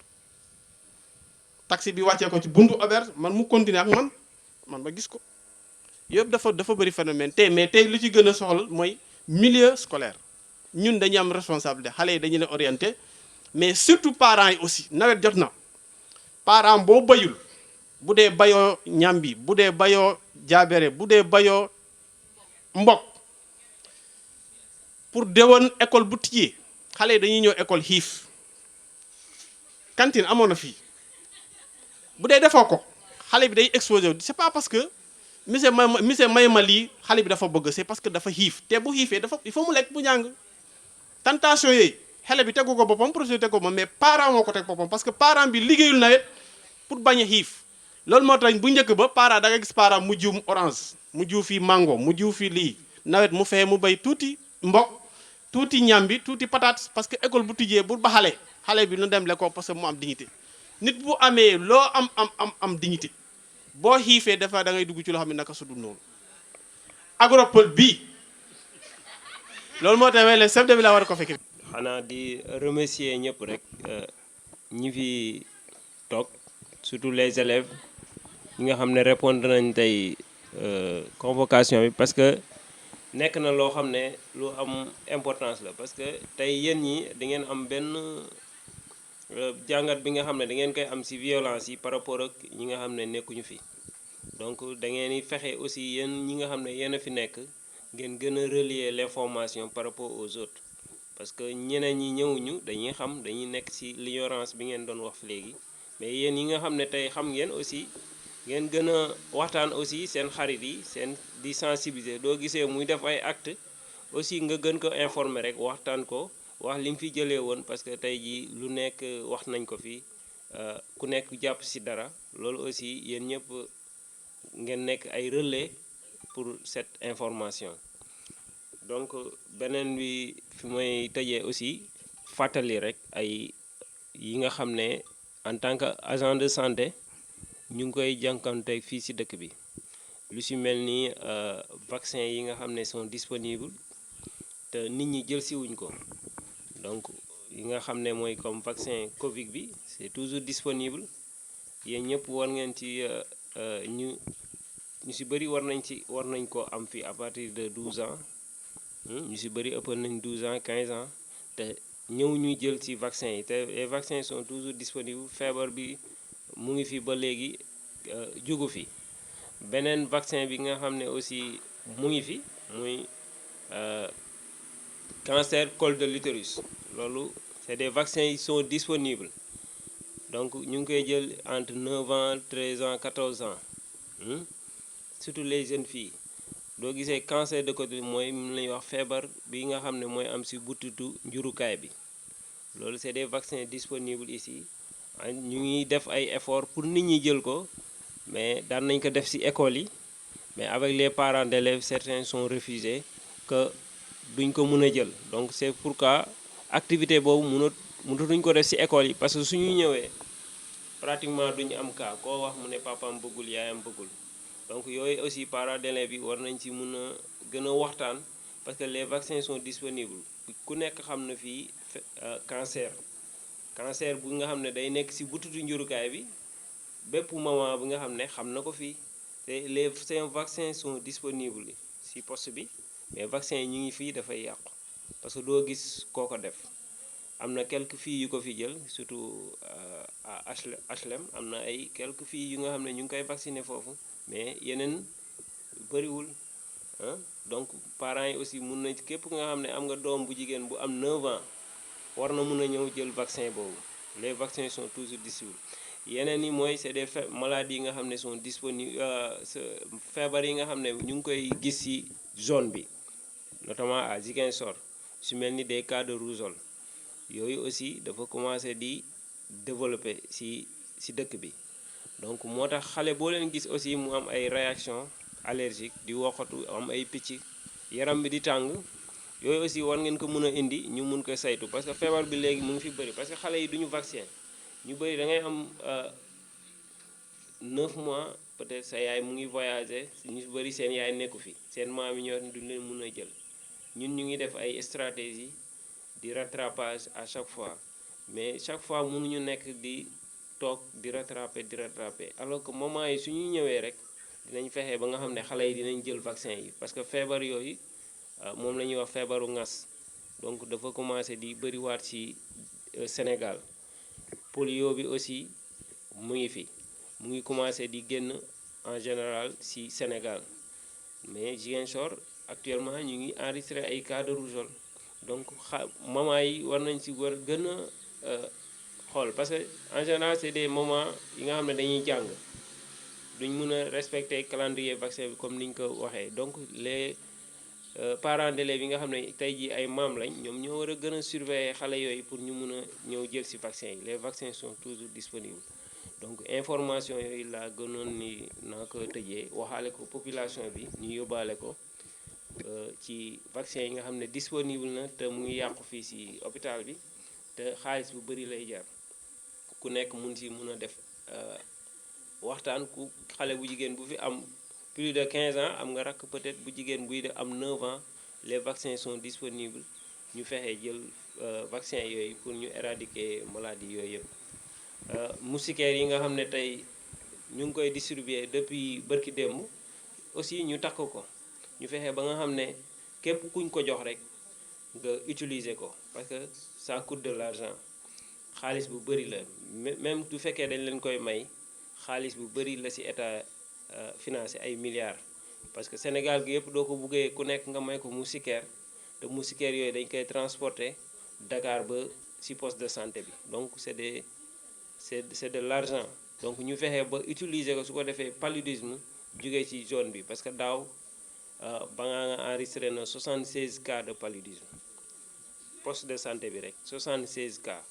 taxi bi wàccee ko ci buntu auberge man mu continuer ak man ba gis ko yëpp dafa bëri phénomène mais tey lu ci gën a soxla mooy milieu scolaire ñun dañu am responsabilité xale yi dañu leen orienté mais surtout parents yi aussi nawet jot na parent boo bayul bu dee bayoo ñambi bu dee bayoo jaabere bu dee bayoo mbokk pour déwoon école bu tijjee xale yi dañuy ñëw école xiif cantine amoon na fii bu dee defoo ko xale bi day exposé wu c'est pas parce que monsieur may ma lii xale bi dafa bëgg c'est parce que dafa xiif te bu xiifee il faut mu lekk bu njàng tentation yooyu xale bi tegu ko boppam projet tegu ko boppam mais parent moo ko teg boppam parce que parent bi liggéeyul nawet pour bañ a xiif loolu moo tax bu njëkk ba parent da nga gis parent mu jiw orange mu jiw fii mango mu jiw fii lii nawet mu fee mu bay tuuti mbokk tuuti ñambi tuuti patate parce que école bu tijjee bu baxale xale bi nu dem l'école parce que mu am dignité nit bu amee loo am dignité boo xiifee dafa da ngay dugg ci loo xam ne naka su dul noonu agropole bii loolu moo tax le chef de village war ko fekk.
xanaa di remercier ñëpp rek ñi fi toog surtout les élèves ñi nga xam ne répondre nañ tey convocation bi parce que nekk na loo xam ne lu am importance la parce que tey yéen ñi da ngeen am benn jàngat bi nga xam ne da ngeen koy am ci violence yi par rapport ak ñi nga xam ne nekkuñu fi donc da ngeen di fexe aussi yéen ñi nga xam ne yéen a fi nekk ngeen gën a relier l'information par rapport aux autres parce que ñeneen ñi ñëwuñu dañuy xam dañuy nekk ci l'ignorance bi ngeen doon wax léegi mais yéen yi nga xam ne tey xam ngeen aussi ngeen gën a waxtaan aussi seen xarit yi seen di sensibiliser doo gisee muy def ay acte aussi nga gën ko informer rek waxtaan ko wax li mu fi jëlee woon parce que tey jii lu nekk wax nañ ko fi ku nekk jàpp ci dara loolu aussi yéen ñëpp ngeen nekk ay relais pour cette information donc beneen bi fi may tëjee aussi fàttali rek ay yi nga xam ne en tant que agent de santé ñu ngi koy jànkuwanteeg fii ci dëkk bi lu ci mel ni vaccin yi nga xam ne sont disponibles te nit ñi jël ci wuñ ko donc yi nga xam ne mooy comme vaccin Covid bi c'est toujours disponible yéen ñëpp war ngeen ci ñu ci bëri war nañ ko am fii à partir de 12 ans ñu ci bëri ëppal nañ 12 ans 15 ans te ñëw ñuy jël ci vaccin yi te les vaccins sont toujours disponibles feebar bi mu ngi fi ba léegi jógu fi beneen vaccin bi nga xam ne aussi mu ngi fi muy cancer col de l'utérus loolu c'est des vaccins qui sont disponibles donc ñu ngi koy jël entre 9 ans 13 ans 14 ans surtout les jeunes filles doo gisee cancer de col de mooy mu lañuy wax feebar bi nga xam ne mooy am ci butitu njurukaay bi loolu c'est des vaccins disponibles ici ñu ngi def ay efforts pour nit ñi jël ko mais daan nañ ko def ci école yi mais avec les parents d'élèves certains sont refusés que duñ ko mën a jël donc c'est pourquoi activité boobu mënatuñ ko def ci école yi parce que suñu ñëwee pratiquement duñu am cas koo wax mu ne papaam bëggul yaayam bëggul donc yooyu aussi parents d'élèves yi war nañ ci mën a gën a waxtaan parce que les vaccins sont disponibles ku nekk xam na fii cancer cancer bu nga xam ne day nekk ci butitu njurukaay bi bépp maman bi nga xam ne xam na ko fii te ces vaccins sont disponibles ci poste bi mais vaccin yi ñu ngi fii dafay yàqu parce que doo gis koo ko def am na quelques filles yu ko fi jël surtout à HLM am na ay quelques filles yu nga xam ne ñu ngi koy vacciner foofu mais yeneen bëriwul ah donc parents yi aussi mun nañ képp nga xam ne am nga doom bu jigéen bu am 9 ans war na mun a ñëw jël vaccin boobu les vaccins sont toujours disponibles yeneen yi mooy c'est des maladies yi nga xam ne sont disponibles feebar yi nga xam ne ñu ngi koy gis ci zone bi notamment à Ziguinchor su mel ni des cas de rougeole yooyu aussi dafa commencer di développer ci dëkk bi donc moo tax xale boo leen gis aussi mu am ay réaction allergique di woxatu am ay picc yaram bi di tàng yooyu aussi war ngeen ko mën a indi ñu mun ko saytu parce que feebar bi léegi mu ngi fi bëri parce que xale yi duñu vaccin ñu bëri da ngay am 9 mois peut-être sa yaay mu ngi voyager ñu bëri seen yaay nekku fi seen maam yi ñoo duñu leen mën a jël ñun ñu ngi def ay stratégie di rattrapage à chaque fois mais chaque fois mënuñu nekk di toog di rattraper alors que moment yi suñuy ñëwee rek dinañ fexe ba nga xam ne xale yi dinañ jël vaccin yi parce que feebar yooyu moom la ñuy wax feebaru ngas donc dafa commencer di bëriwaat ci Sénégal polio bi aussi mu ngi fi mu ngi commencer di génn en général ci Sénégal mais Ziguinchor actuellement ñu ngi enregistré ay cas de rougeole donc maman yi war nañ ci war gën a xool parce que en général c'est des moments yi nga xam ne dañuy jàng duñ mën a respecter calendrier vaccin bi comme niñ ko waxee donc les parents d'élèves yi nga xam ne tey jii ay maam lañ ñoom ñoo war a gën a surveiller xale yooyu pour ñu mën a ñëw jël ci vaccin yi les vaccins sont toujours disponibles donc information yooyu laa gënoon ni naa ko tëjee waxaale ko population bi ñu yóbbaale ko ci vaccin yi nga xam ne disponible na te mu ngi yàqu fii ci hôpital bi te xaalis bu bari lay jar ku nekk mun ci mun a def waxtaan ku xale bu jigéen bu fi am plus de 15 ans am nga rakk peut-être bu jigéen buy de am 9 ans les vaccins sont disponibles ñu fexe jël vaccin yooyu pour ñu éradiquer maladie yooyu yëpp moustiquaires yi nga xam ne tey ñu ngi koy distribuer depuis bërki démb aussi ñu takk ko ñu fexe ba nga xam ne képp kuñ ko jox rek nga utiliser ko parce que ça coûte de l'argent xaalis bu bari la même du fekkee dañ leen koy may xaalis bu bari la ci état financé ay milliards parce que Sénégal gi yëpp doo ko buggee ku nekk nga may ko moustiquaire te moustiquaire yooyu dañ koy transporter Dakar ba ci poste de santé bi donc c'est de l'argent donc ñu fexe ba utiliser ko su ko defee paludisme jógee ci zone bi parce que daaw ba nga enregistré na 76 cas de paludisme poste de santé bi rek 76 cas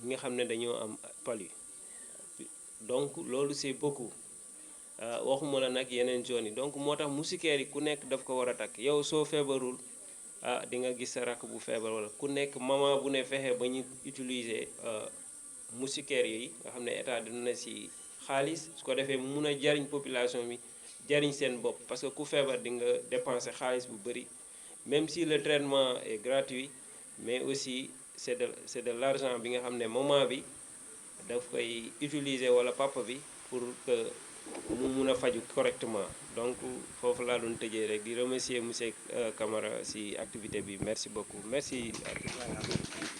ñi nga xam ne dañoo am palu donc loolu c'est beaucoup waxuma la nag yeneen zone yi donc moo tax moustiquaires yi ku nekk daf ko war a takk yow soo feebarul di nga gis sa rakk bu feebar wala ku nekk maman bu ne fexe ba ñu utiliser moustiquaires yi nga xam ne état dina na ci xaalis su ko defee mu mun a jariñ population bi jariñ seen bopp parce que ku feebar di nga dépenser xaalis bu bari même si le traitement est gratuit mais aussi c'est de l'argent bi nga xam ne maman bi daf koy utiliser wala papa bi pour que mu mun a faju correctement donc foofu laa doon tëjee rek di remercier monsieur Camara ci activité bi merci beaucoup merci.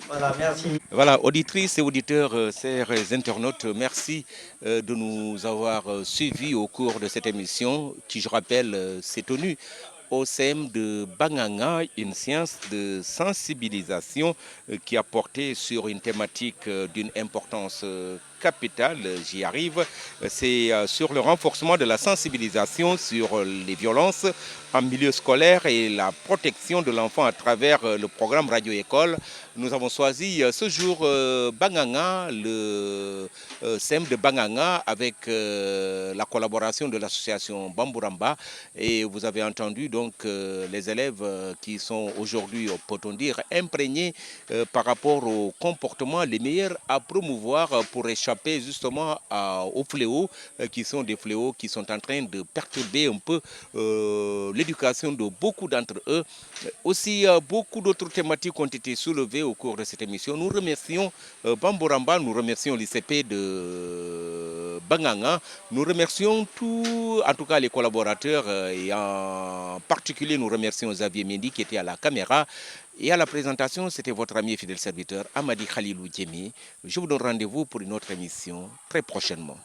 Voilà, merci.
Voilà, auditrices et auditeurs, chers internautes, merci de nous avoir suivis au cours de cette émission qui, je rappelle, s'est tenue au CEM de Banganga, une séance de sensibilisation qui a porté sur une thématique d'une importance capitale, j'y arrive, c'est sur le renforcement de la sensibilisation sur les violences en milieu scolaire et la protection de l'enfant à travers le programme Radio École. Nous avons choisi ce jour Banganga, le CEM de Banganga avec la collaboration de l'association Bambouramba et vous avez entendu donc les élèves qui sont aujourd'hui, peut-on dire, imprégnés par rapport aux comportements les meilleurs à promouvoir pour échanger échapper justement aux fléaux qui sont des fléaux qui sont en train de perturber un peu l'éducation de beaucoup d'entre eux. Aussi, beaucoup d'autres thématiques ont été soulevées au cours de cette émission. Nous remercions Bamboramba, nous remercions l'ICP de Banganga, nous remercions tous, en tout cas les collaborateurs, et en particulier nous remercions Xavier Mendy qui était à la caméra. Et à la présentation, c'était votre ami et fidèle serviteur Amadi Khalilou Djemi. Je vous donne rendez-vous pour une autre émission très prochainement.